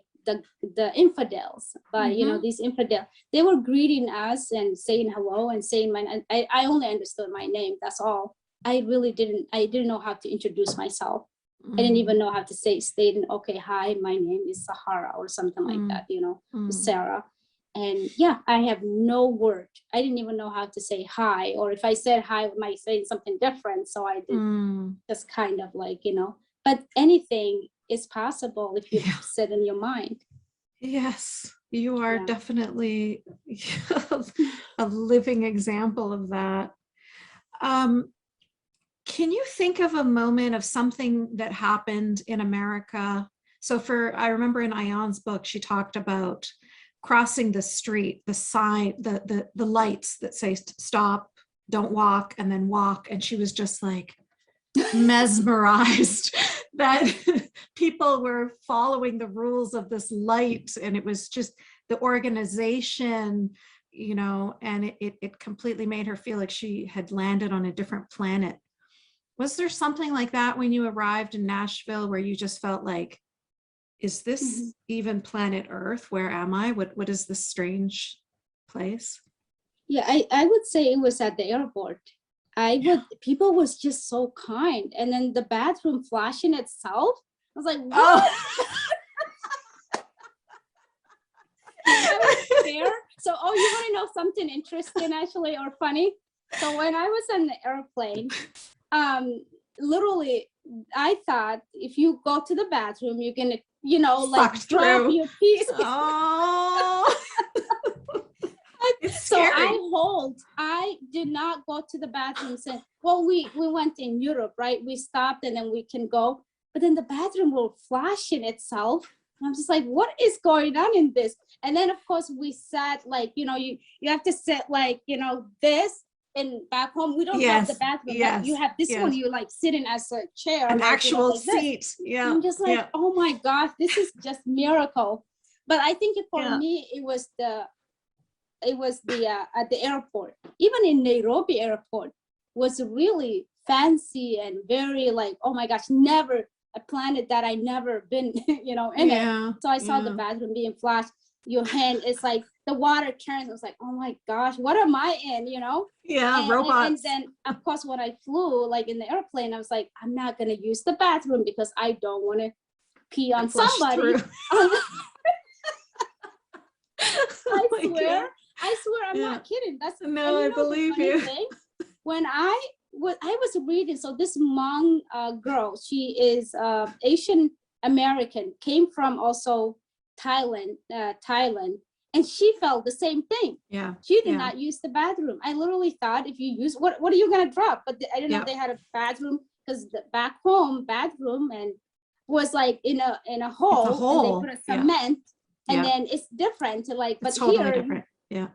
the infidels, by you know, these infidels. They were greeting us and saying hello and saying I only understood my name, that's all. I didn't know how to introduce myself. I didn't even know how to state, okay, hi, my name is Sahara or something like that, you know, Sara. And yeah, I have no word. I didn't even know how to say hi, or if I said hi, I might say something different. So I did just kind of like, you know, but anything is possible if you set in your mind. Yes, you are definitely a living example of that. Can you think of a moment of something that happened in America? So I remember in Ayan's book, she talked about crossing the street, the sign, the lights that say stop, don't walk, and then walk. And she was just like mesmerized that people were following the rules of this light. And it was just the organization, you know, and it completely made her feel like she had landed on a different planet. Was there something like that when you arrived in Nashville where you just felt like, is this even planet Earth? Where am I? What is this strange place? Yeah, I would say it was at the airport. people was just so kind. And then the bathroom flashing itself, I was like, what? Oh. I was scared. So, you want to know something interesting actually or funny? So when I was on the airplane, literally, I thought if you go to the bathroom, you're gonna, like drop your piece. Oh. So I did not go to the bathroom saying, well, we went in Europe, right? We stopped and then we can go. But then the bathroom will flash in itself. And I'm just like, what is going on in this? And then of course we sat like, you have to sit like, this, and back home, we don't have the bathroom. Yes. You have this one, you like sitting as a chair. An like, actual like seat. Yeah. I'm just like, oh my gosh, this is just miracle. But I think for me, it was the at the airport, even in Nairobi airport, was really fancy and very like, oh my gosh, never a planet that I never been, in it. So I saw the bathroom being flashed. Your hand, it's like the water turns. I was like, oh my gosh, what am I in? Yeah, robots. And then of course when I flew like in the airplane, I was like, I'm not gonna use the bathroom because I don't want to pee on somebody. I swear, I'm not kidding. That's I believe you. Thing, when I was reading, so this Hmong girl, she is Asian American, came from also Thailand, and she felt the same thing. Yeah, she did not use the bathroom. I literally thought if you use what are you gonna drop? But I didn't know they had a bathroom, because the back home bathroom and was like in a hole, and they put a cement. And then it's different to like, it's but totally here, different. Yeah.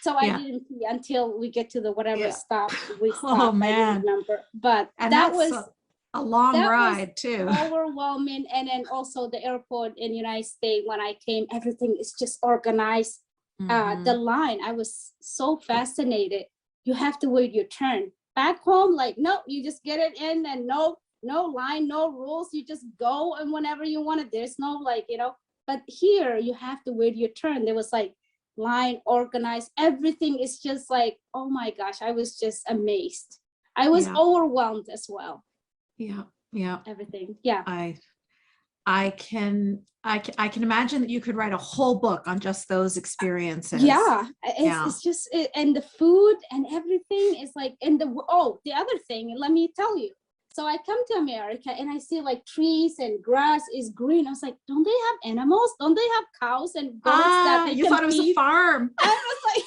So I didn't pee until we get to the whatever stop. We stopped. Oh man. I remember. But and that was a long ride too. Overwhelming. And then also the airport in the United States, when I came, everything is just organized. The line, I was so fascinated. You have to wait your turn. Back home, like, no, you just get it in, and no line, no rules. You just go, and whenever you want it, there's no like, but here you have to wait your turn. There was like line organized. Everything is just like, oh my gosh, I was just amazed. I was overwhelmed as well. Yeah. Yeah. Everything. Yeah. I can imagine that you could write a whole book on just those experiences. Yeah. It's just, and the food and everything is like, and the other thing, let me tell you. So I come to America and I see like trees and grass is green. I was like, don't they have animals? Don't they have cows and goats that they you thought it was a farm. I was like,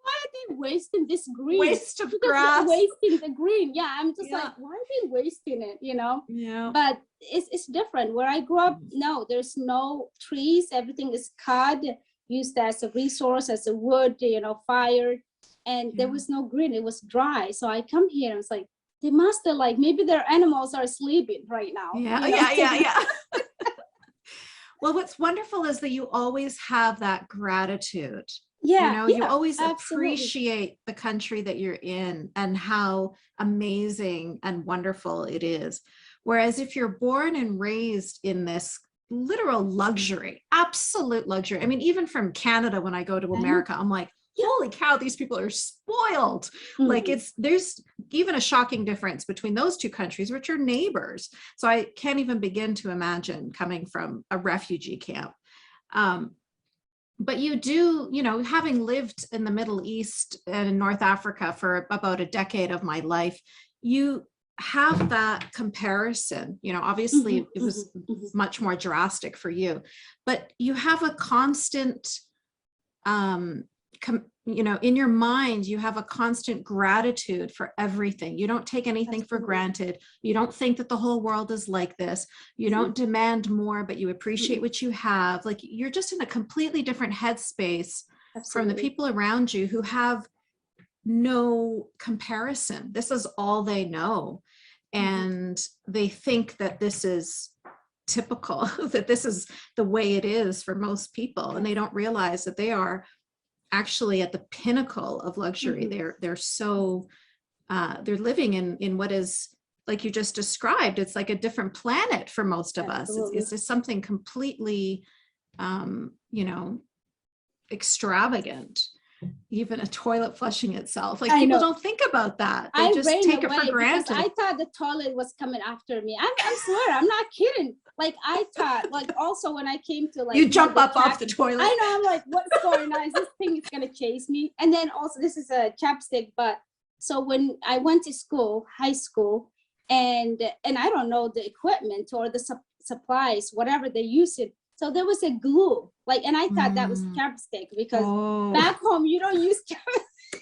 why are they wasting this green? Waste of grass. Wasting the green. Yeah, I'm just like, why are they wasting it? Yeah. But it's different. Where I grew up, no, there's no trees. Everything is cut, used as a resource, as a wood, fired. And there was no green, it was dry. So I come here and it's like, they must have like, maybe their animals are sleeping right now. Yeah. Well, what's wonderful is that you always have that gratitude. You always appreciate the country that you're in and how amazing and wonderful it is. Whereas if you're born and raised in this literal luxury, absolute luxury. I mean, even from Canada, when I go to America, I'm like, holy cow, these people are spoiled. Like there's even a shocking difference between those two countries, which are neighbors. So I can't even begin to imagine coming from a refugee camp. But you do, having lived in the Middle East and in North Africa for about a decade of my life, you have that comparison. Obviously it was much more drastic for you, but you have a constant in your mind, you have a constant gratitude for everything. You don't take anything for granted. You don't think that the whole world is like this. You don't demand more, but you appreciate what you have. Like, you're just in a completely different headspace from the people around you who have no comparison. This is all they know. And they think that this is typical, that this is the way it is for most people. And they don't realize that they are actually at the pinnacle of luxury. They're so they're living in what is, like you just described, it's like a different planet for most of us. It's just something completely extravagant. even a toilet flushing itself. Like I people know. don't think about that. They I just ran take it away for because granted. I thought the toilet was coming after me. I swear, I'm not kidding. Like I thought, like also when I came to like You jump up off the chapstick, toilet. I know, I'm like, what's going on? Is this thing is gonna chase me? And then also this is a chapstick, but so when I went to school, high school, and I don't know the equipment or the supplies, whatever they use it. So there was a glue, like, and I thought that was chapstick because back home you don't use chapstick.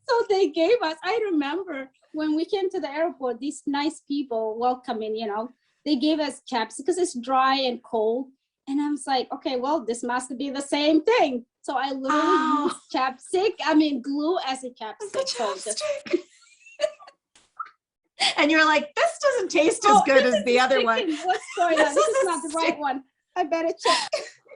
So they gave us, I remember when we came to the airport, these nice people welcoming, you know, they gave us chapstick because it's dry and cold. And I was like, okay, well, this must be the same thing. So I literally used chapstick, I mean, glue as a chapstick. And you're like, this doesn't taste as good as the other one. What's going on? This is not the right one. I better check.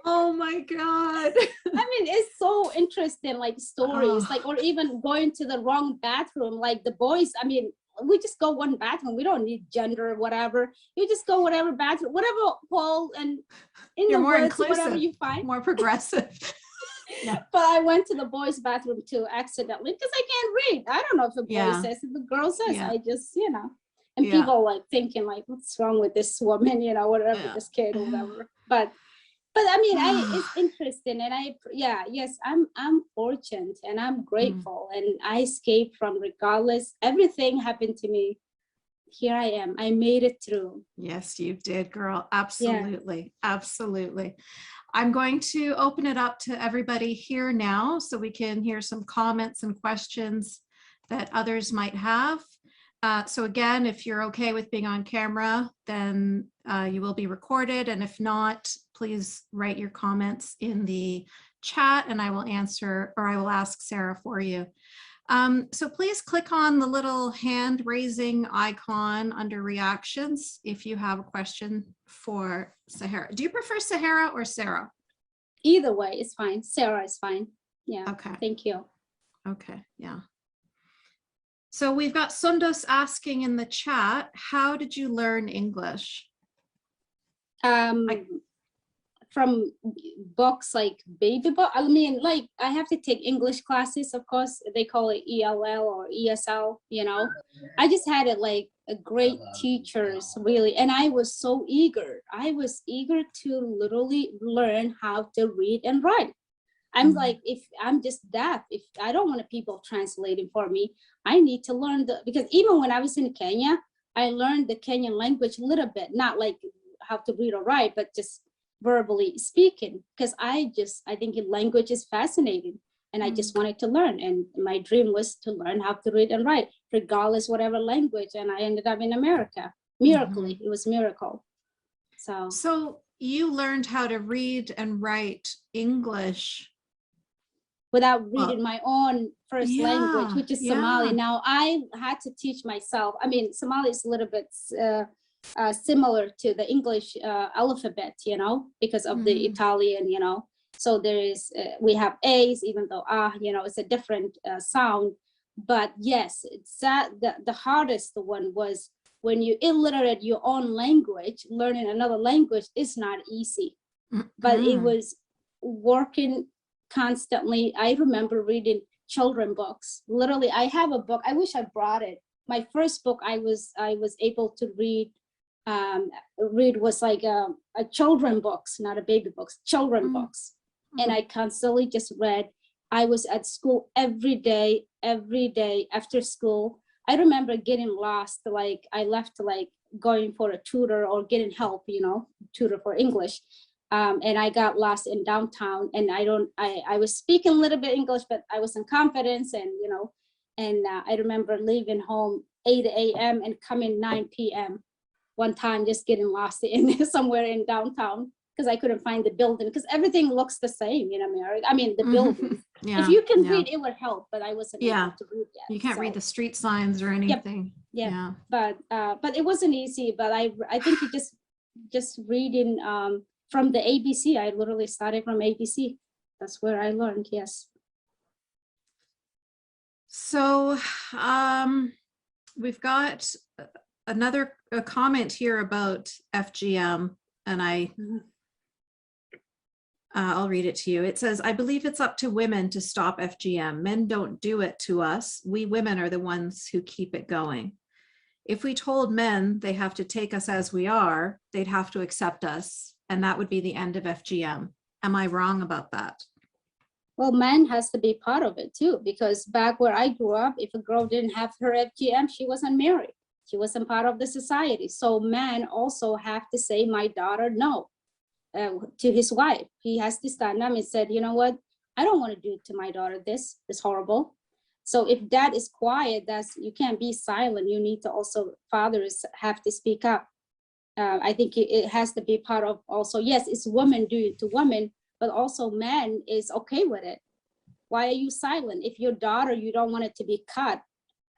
Oh my God. I mean, it's so interesting, like stories, like, or even going to the wrong bathroom, like the boys, I mean, we just go one bathroom. We don't need gender or whatever. You just go whatever bathroom, whatever hall and in You're the more woods, inclusive, whatever you find. more progressive. Yeah. But I went to the boys' bathroom too accidentally because I can't read. I don't know if a boy says, if a girl says, I just, you know, and people like thinking like, what's wrong with this woman, you know, whatever, this kid or whatever. But I mean, it's interesting, and yes, I'm fortunate and I'm grateful, and I escaped from regardless. Everything happened to me. Here I am. I made it through. Yes, you did, girl. Absolutely, absolutely. I'm going to open it up to everybody here now so we can hear some comments and questions that others might have. So again, if you're okay with being on camera, then you will be recorded. And if not, please write your comments in the chat and I will answer, or I will ask Sarah for you. So please click on the little hand raising icon under reactions if you have a question for Sahara. Do you prefer Sahara or Sarah? Either way, it's fine. Sarah is fine. Yeah. Okay. Thank you. Okay. Yeah. So we've got Sundos asking in the chat, how did you learn English? From books like baby book. I mean, like I have to take English classes, of course. They call it ELL or ESL, you know. I just had it like a great teachers, really. And I was so eager. I was eager to literally learn how to read and write. I'm like, if I'm just deaf, if I don't want people translating for me, I need to learn because even when I was in Kenya, I learned the Kenyan language a little bit, not like how to read or write, but just verbally speaking, because I think language is fascinating and I just wanted to learn. And my dream was to learn how to read and write, regardless whatever language. And I ended up in America. Miraculously, it was miracle. So you learned how to read and write English without reading my own first language, which is Somali. Now I had to teach myself. I mean, Somali is a little bit similar to the English alphabet, you know, because of the Italian, you know. So there is, we have A's, even though you know, it's a different sound. But yes, it's the hardest one was when you illiterate your own language. Learning another language is not easy, but it was working constantly. I remember reading children books. Literally, I have a book. I wish I brought it. My first book I was able to read was like a children books, not a baby books, children books. And I constantly just read. I was at school every day after school. I remember getting lost, like I left like going for a tutor or getting help, you know, tutor for English. And I got lost in downtown, and I was speaking a little bit English, but I was in confidence, and you know, and I remember leaving home 8 a.m. and coming 9 p.m. one time, just getting lost in somewhere in downtown because I couldn't find the building, because everything looks the same in America. I mean, the building. If you can read, it would help, but I wasn't able to read yet. You can't read the street signs or anything. But it wasn't easy. But I think you just reading from the ABC. I literally started from ABC. That's where I learned. Yes. So we've got another comment here about FGM, and I'll read it to you. It says, I believe it's up to women to stop FGM. Men don't do it to us. We women are the ones who keep it going. If we told men they have to take us as we are, they'd have to accept us, and that would be the end of FGM. Am I wrong about that? Well, man has to be part of it too, because back where I grew up, if a girl didn't have her FGM, she wasn't married. She wasn't part of the society. So men also have to say, my daughter, no, to his wife. He has to stand up and said, you know what? I don't want to do to my daughter this. It's horrible. So if dad is quiet, you can't be silent. You need to also, fathers have to speak up. I think it has to be part of also, yes, it's women do it to women, but also men is okay with it. Why are you silent? If your daughter, you don't want it to be cut,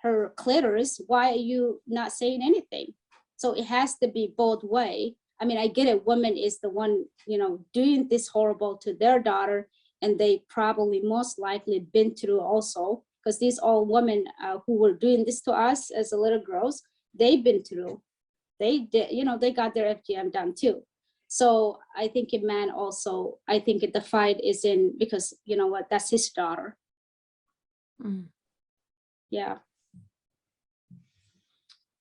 her clitoris, why are you not saying anything? So it has to be both way. I mean, I get it, women is the one, you know, doing this horrible to their daughter, and they probably most likely been through also, because these all women who were doing this to us as a little girls, they've been through. They did, you know, they got their FGM done too. So I think a man also, I think the fight is in, because you know what, that's his daughter. Yeah.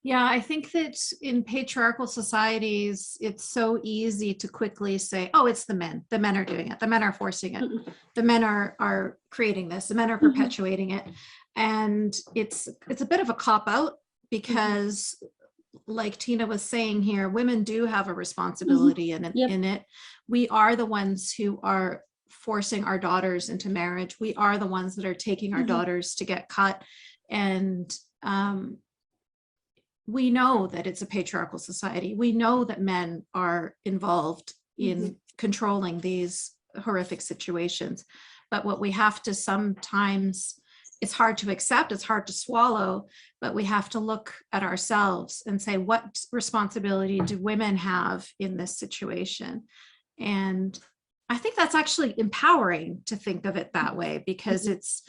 Yeah, I think that in patriarchal societies, it's so easy to quickly say, oh, it's the men. The men are doing it. The men are forcing it. The men are creating this. The men are perpetuating it. And it's a bit of a cop-out because like Tina was saying here, women do have a responsibility in it. We are the ones who are forcing our daughters into marriage. We are the ones that are taking our daughters to get cut. And we know that it's a patriarchal society. We know that men are involved in controlling these horrific situations. But what we have to sometimes, it's hard to accept, it's hard to swallow, but we have to look at ourselves and say, what responsibility do women have in this situation? And I think that's actually empowering to think of it that way, because it's,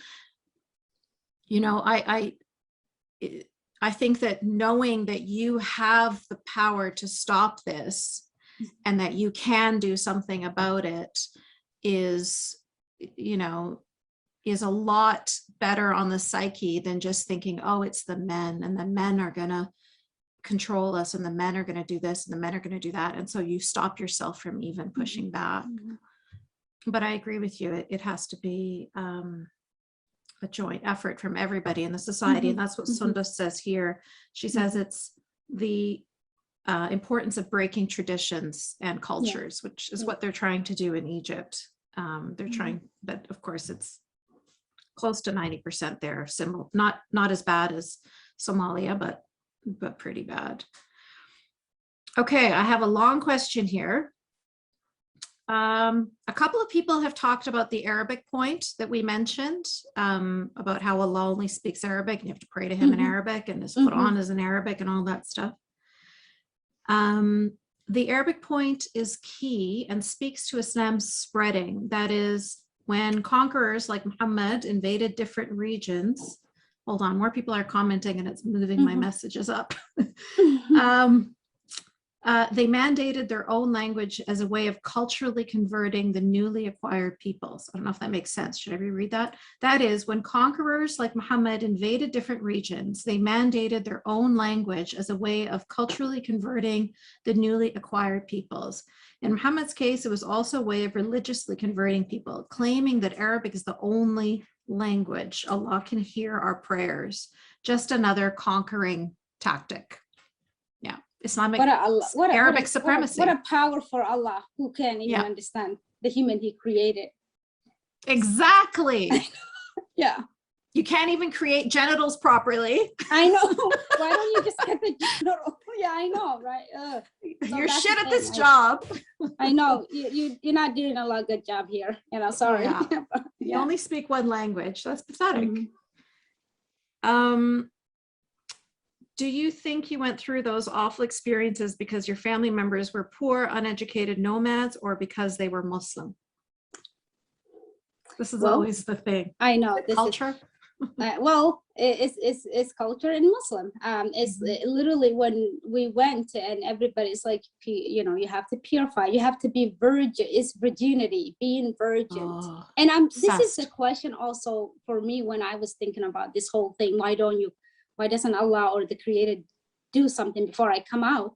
you know, I think that knowing that you have the power to stop this and that you can do something about it is, you know, is a lot better on the psyche than just thinking, oh, it's the men, and the men are going to control us, and the men are going to do this, and the men are going to do that. And so you stop yourself from even pushing back. But I agree with you. It has to be a joint effort from everybody in the society. And that's what Sunda says here. She says it's the importance of breaking traditions and cultures, which is what they're trying to do in Egypt. They're trying, but of course it's close to 90% there, similar, not as bad as Somalia, but pretty bad. Okay, I have a long question here. A couple of people have talked about the Arabic point that we mentioned, about how Allah only speaks Arabic and you have to pray to him in Arabic, and his Quran is in Arabic and all that stuff. The Arabic point is key and speaks to Islam's spreading. That is, when conquerors like Muhammad invaded different regions. Hold on, more people are commenting and it's moving my messages up. They mandated their own language as a way of culturally converting the newly acquired peoples. I don't know if that makes sense. Should I reread that? That is, when conquerors like Muhammad invaded different regions, they mandated their own language as a way of culturally converting the newly acquired peoples. In Muhammad's case, it was also a way of religiously converting people, claiming that Arabic is the only language. Allah can hear our prayers. Just another conquering tactic. Yeah. Islamic Arabic supremacy. What a power for Allah, who can even understand the human he created. Exactly. Yeah. You can't even create genitals properly. I know. Why don't you just get the genital? Yeah, I know, right? So you're shit at this job. I know. You're not doing a lot of good job here. You know, sorry. Yeah. You only speak one language. That's pathetic. Do you think you went through those awful experiences because your family members were poor, uneducated nomads, or because they were Muslim? This is always the thing. I know. This culture. Well, it's culture in Muslim. It's literally when we went and everybody's like, you know, you have to purify, you have to be virgin. It's virginity, being virgin. Oh, and this is the question also for me when I was thinking about this whole thing. Why doesn't Allah or the Creator do something before I come out?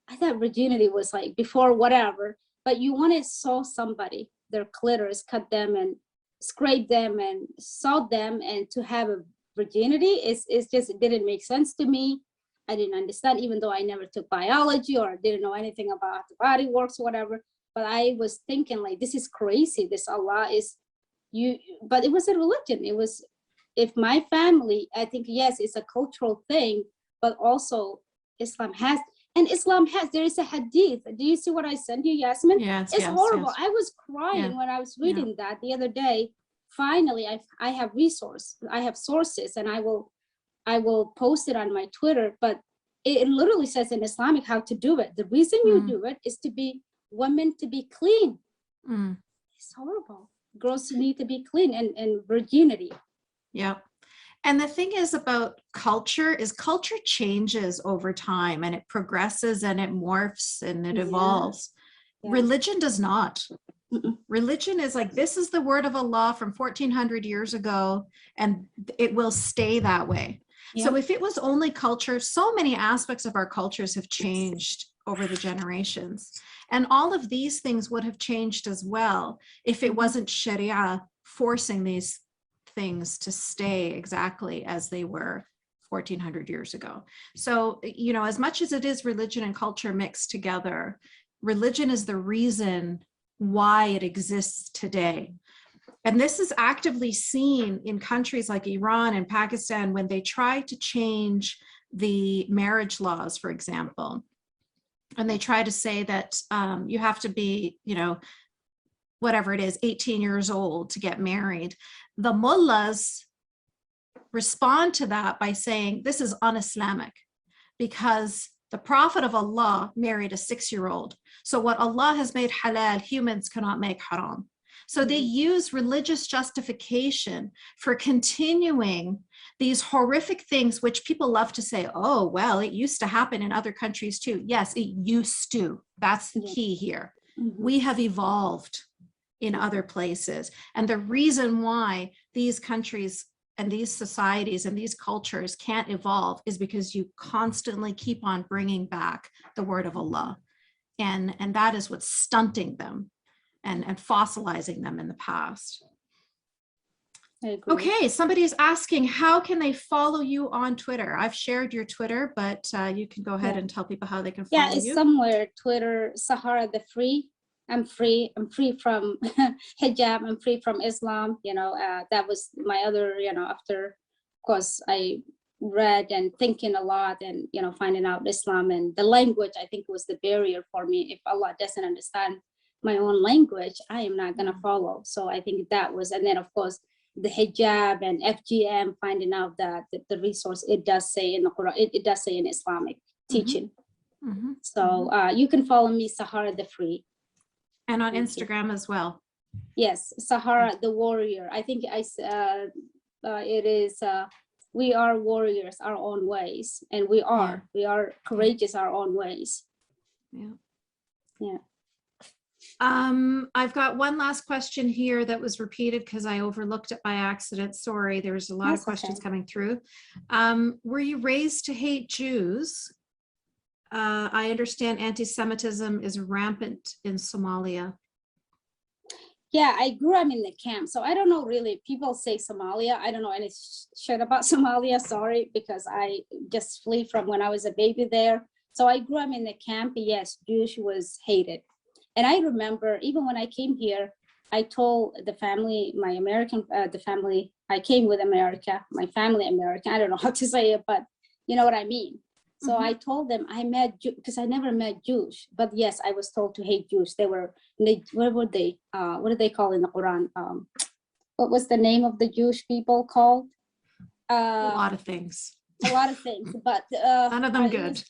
I thought virginity was like before whatever, but you want to sew somebody, their clitoris, cut them and scrape them and salt them, and to have a virginity it's just, it didn't make sense to me. I didn't understand, even though I never took biology or didn't know anything about how the body works or whatever. But I was thinking like, this is crazy. This Allah is you, but it was a religion. It was, if my family, I think, yes, it's a cultural thing, but also Islam has, there is a hadith. Do you see what I sent you, Yasmine? Yes, it's horrible. Yes. I was crying when I was reading that the other day. Finally, I have sources, and I will post it on my Twitter, but it literally says in Islamic how to do it. The reason you do it is to be women to be clean. It's horrible. Girls need to be clean, and virginity. Yeah. And the thing is about culture is culture changes over time, and it progresses and it morphs and it evolves. Yeah. Religion does not. Religion is like, this is the word of Allah from 1400 years ago, and it will stay that way. Yeah. So if it was only culture, so many aspects of our cultures have changed over the generations. And all of these things would have changed as well if it wasn't Sharia forcing these things to stay exactly as they were 1400 years ago. So, you know, as much as it is religion and culture mixed together, religion is the reason why it exists today. And this is actively seen in countries like Iran and Pakistan when they try to change the marriage laws, for example. And they try to say that you have to be, you know, whatever it is, 18 years old to get married. The mullahs respond to that by saying this is un-Islamic because the Prophet of Allah married a 6-year-old. So what Allah has made halal, humans cannot make haram. So they use religious justification for continuing these horrific things, which people love to say, oh, well, it used to happen in other countries too. Yes, it used to. That's the key here. We have evolved in other places. And the reason why these countries and these societies and these cultures can't evolve is because you constantly keep on bringing back the word of Allah. And that is what's stunting them and fossilizing them in the past. Okay, somebody's asking, how can they follow you on Twitter? I've shared your Twitter, but you can go ahead and tell people how they can follow you. Yeah, it's somewhere, Twitter, Sahara the Free. I'm free from hijab, I'm free from Islam, you know, that was my other, you know, after, of course, I read and thinking a lot and, you know, finding out Islam and the language, I think was the barrier for me. If Allah doesn't understand my own language, I am not going to follow. So I think that was, and then of course, the hijab and FGM, finding out that the resource, it does say in the Quran, it does say in Islamic teaching. So you can follow me, Sahara the Free. And on Instagram as well. Yes, Sahara the Warrior. I think it is, we are warriors our own ways, and we are courageous our own ways. Yeah. I've got one last question here that was repeated because I overlooked it by accident. Sorry, there's a lot of questions coming through. Were you raised to hate Jews? I understand anti-Semitism is rampant in Somalia. Yeah, I grew up in the camp, so I don't know really. People say Somalia. I don't know any shit about Somalia, sorry, because I just flee from when I was a baby there. So I grew up in the camp. Yes, Jewish was hated. And I remember even when I came here, I told the family, my American, the family, I came with America, my family American, I don't know how to say it, but you know what I mean. So I told them I met, because I never met Jews, but yes, I was told to hate Jews. They were, what were they? What do they call in the Quran? What was the name of the Jewish people called? A lot of things. A lot of things, but none of them good.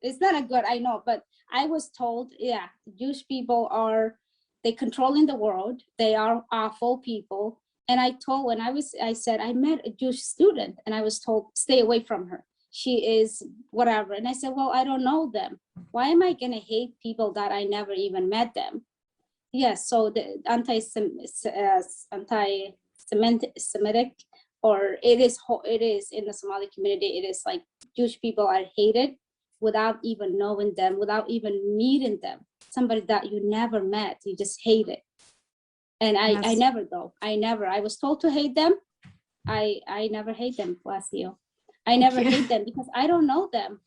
It's not a good, I know, but I was told, yeah, Jewish people are, they controlling the world. They are awful people. And I said, I met a Jewish student and I was told, stay away from her. She is whatever. And I said, well, I don't know them. Why am I going to hate people that I never even met them? Yes, so the anti-Semitic, or it is in the Somali community, it is like Jewish people are hated without even knowing them, without even meeting them. Somebody that you never met, you just hate it. And I never though. I was told to hate them. I never hate them, bless you. I never hate them because I don't know them.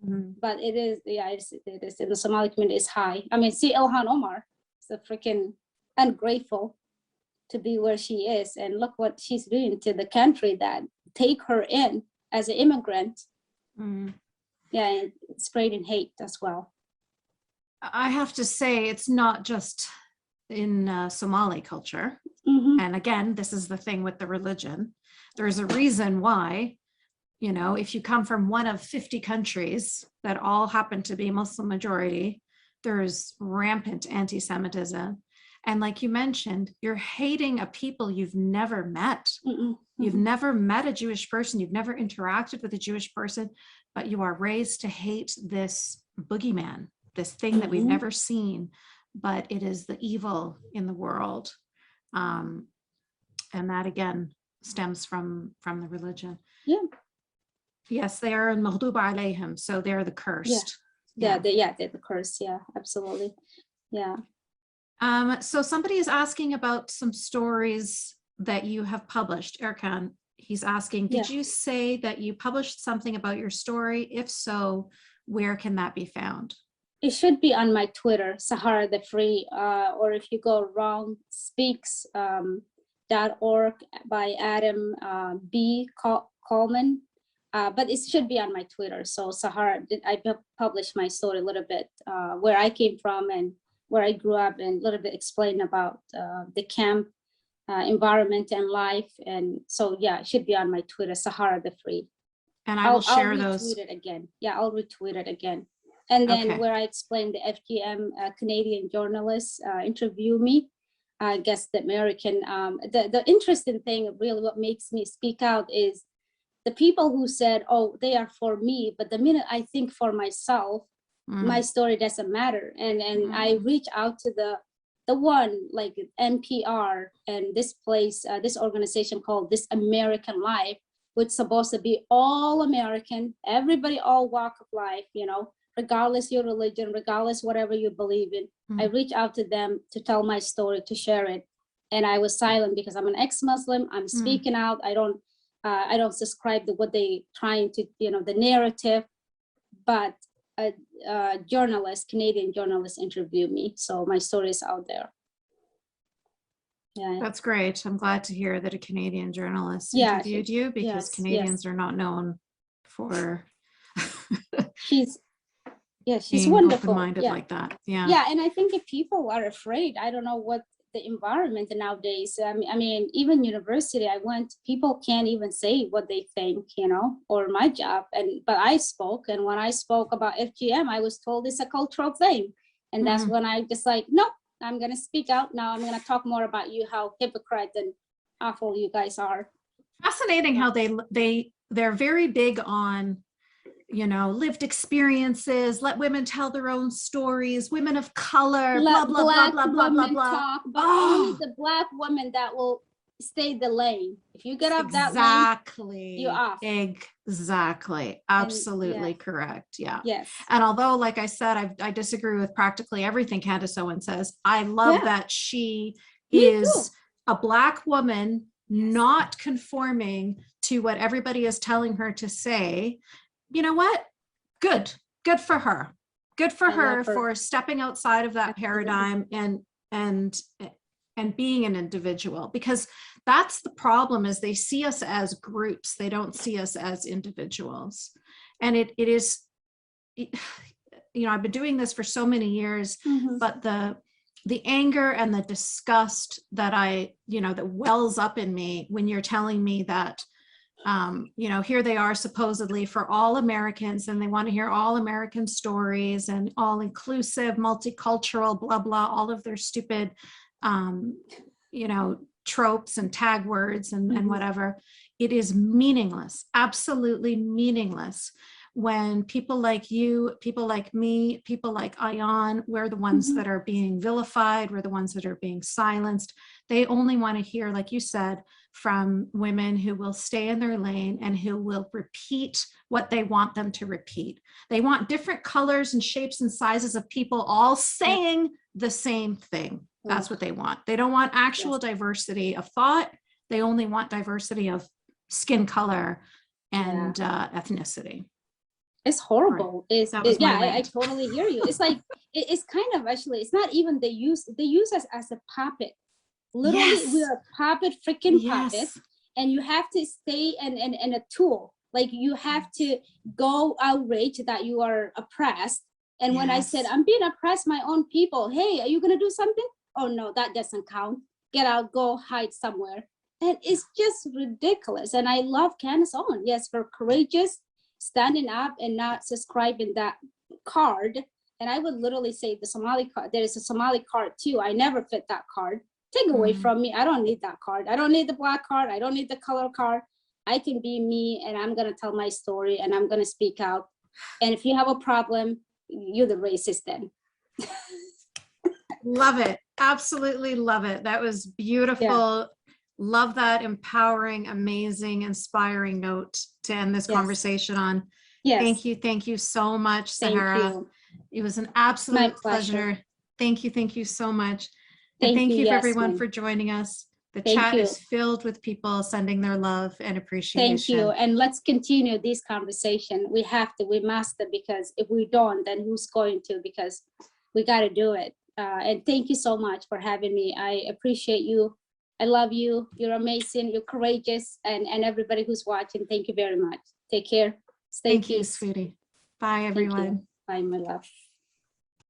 But it is, yeah, it is in the Somali community is high. I mean, see Ilhan Omar is a freaking ungrateful to be where she is. And look what she's doing to the country that take her in as an immigrant. Yeah, and spreading hate as well. I have to say, it's not just in Somali culture. And again, this is the thing with the religion. There's a reason why, you know, if you come from one of 50 countries that all happen to be Muslim majority, there's rampant anti-Semitism. And like you mentioned, you're hating a people you've never met. You've never met a Jewish person. You've never interacted with a Jewish person, but you are raised to hate this boogeyman, this thing that we've never seen, but it is the evil in the world. And that again stems from the religion. Yeah. Yes, they are in 𝗃𝗢𝗡𝗊𝗀𝗻, so they're the cursed. They're the curse. Yeah, absolutely. Yeah. So somebody is asking about some stories that you have published. Erkan, he's asking, did you say that you published something about your story? If so, where can that be found? It should be on my Twitter, Sahara the Free, or if you go wrongspeaks.org by Adam B. Coleman. But it should be on my Twitter. So Sahara, I published my story a little bit, where I came from and where I grew up, and a little bit explain about the camp environment and life. And so, yeah, it should be on my Twitter, Sahara the Free. And I'll share those. I'll retweet it again. Yeah, I'll retweet it again. And then where I explained the FGM Canadian journalist interview me, I guess the American, the interesting thing, really what makes me speak out is the people who said, oh, they are for me, but the minute I think for myself, my story doesn't matter. And I reach out to the one like NPR and this place, this organization called This American Life, which is supposed to be all American, everybody, all walk of life, you know, regardless your religion, regardless whatever you believe in. I reach out to them to tell my story, to share it. And I was silent because I'm an ex-Muslim. I'm speaking out. I don't subscribe to what they trying to, you know, the narrative, but a journalist, Canadian journalist interviewed me. So my story is out there. Yeah. That's great. I'm glad to hear that a Canadian journalist interviewed you, because Canadians are not known for she's being wonderful. Open-minded like that. Yeah. Yeah. And I think if people are afraid, I don't know what the environment nowadays. I mean, even university I went, people can't even say what they think, you know, or my job. But I spoke, and when I spoke about FGM, I was told it's a cultural thing. And that's when I just like, nope, I'm going to speak out now. I'm going to talk more about you, how hypocrite and awful you guys are. Fascinating how they're very big on, you know, lived experiences, let women tell their own stories, women of color, blah, blah, blah, blah, blah, blah, blah. Talk, but only the Black woman that will stay the lane. If you get up that lane, you're off. Exactly. Absolutely correct. Yeah. Yes. And although, like I said, I disagree with practically everything Candace Owen says, I love that she is a Black woman, not conforming to what everybody is telling her to say. You know what? Good for her. Good for her for stepping outside of that paradigm and being an individual, because that's the problem, is they see us as groups. They don't see us as individuals. And it is, you know, I've been doing this for so many years, but the anger and the disgust that that wells up in me when you're telling me that, you know, here they are supposedly for all Americans, and they want to hear all American stories and all inclusive, multicultural, blah, blah, all of their stupid you know, tropes and tag words and whatever. It is meaningless, absolutely meaningless when people like you, people like me, people like Ayan, we're the ones that are being vilified, we're the ones that are being silenced. They only want to hear, like you said, from women who will stay in their lane and who will repeat what they want them to repeat. They want different colors and shapes and sizes of people all saying the same thing. That's what they want. They don't want actual diversity of thought. They only want diversity of skin color and ethnicity. It's horrible. Right. I totally hear you. It's like, it's kind of, actually, it's not even they use us as a puppet. Literally, we are a puppet, freaking puppet. And you have to stay and a tool. Like, you have to go outrage that you are oppressed. And when I said, I'm being oppressed, my own people, hey, are you going to do something? Oh, no, that doesn't count. Get out, go hide somewhere. And it's just ridiculous. And I love Candace Owen. Yes, for courageous, standing up and not subscribing that card. And I would literally say the Somali card, there is a Somali card too. I never fit that card. Take away from me. I don't need that card. I don't need the black card. I don't need the color card. I can be me, and I'm going to tell my story, and I'm going to speak out. And if you have a problem, you're the racist then. Love it. Absolutely love it. That was beautiful. Yeah. Love that empowering, amazing, inspiring note to end this conversation on. Thank you. Thank you so much, Sara. It was an absolute pleasure. Thank you so much. And thank you everyone for joining us. The chat is filled with people sending their love and appreciation. Thank you. And let's continue this conversation. We must, because if we don't, then who's going to? Because we got to do it. And thank you so much for having me. I appreciate you. I love you. You're amazing. You're courageous. And everybody who's watching, thank you very much. Take care. Stay Thank you, sweetie. Bye, everyone. Bye, my love.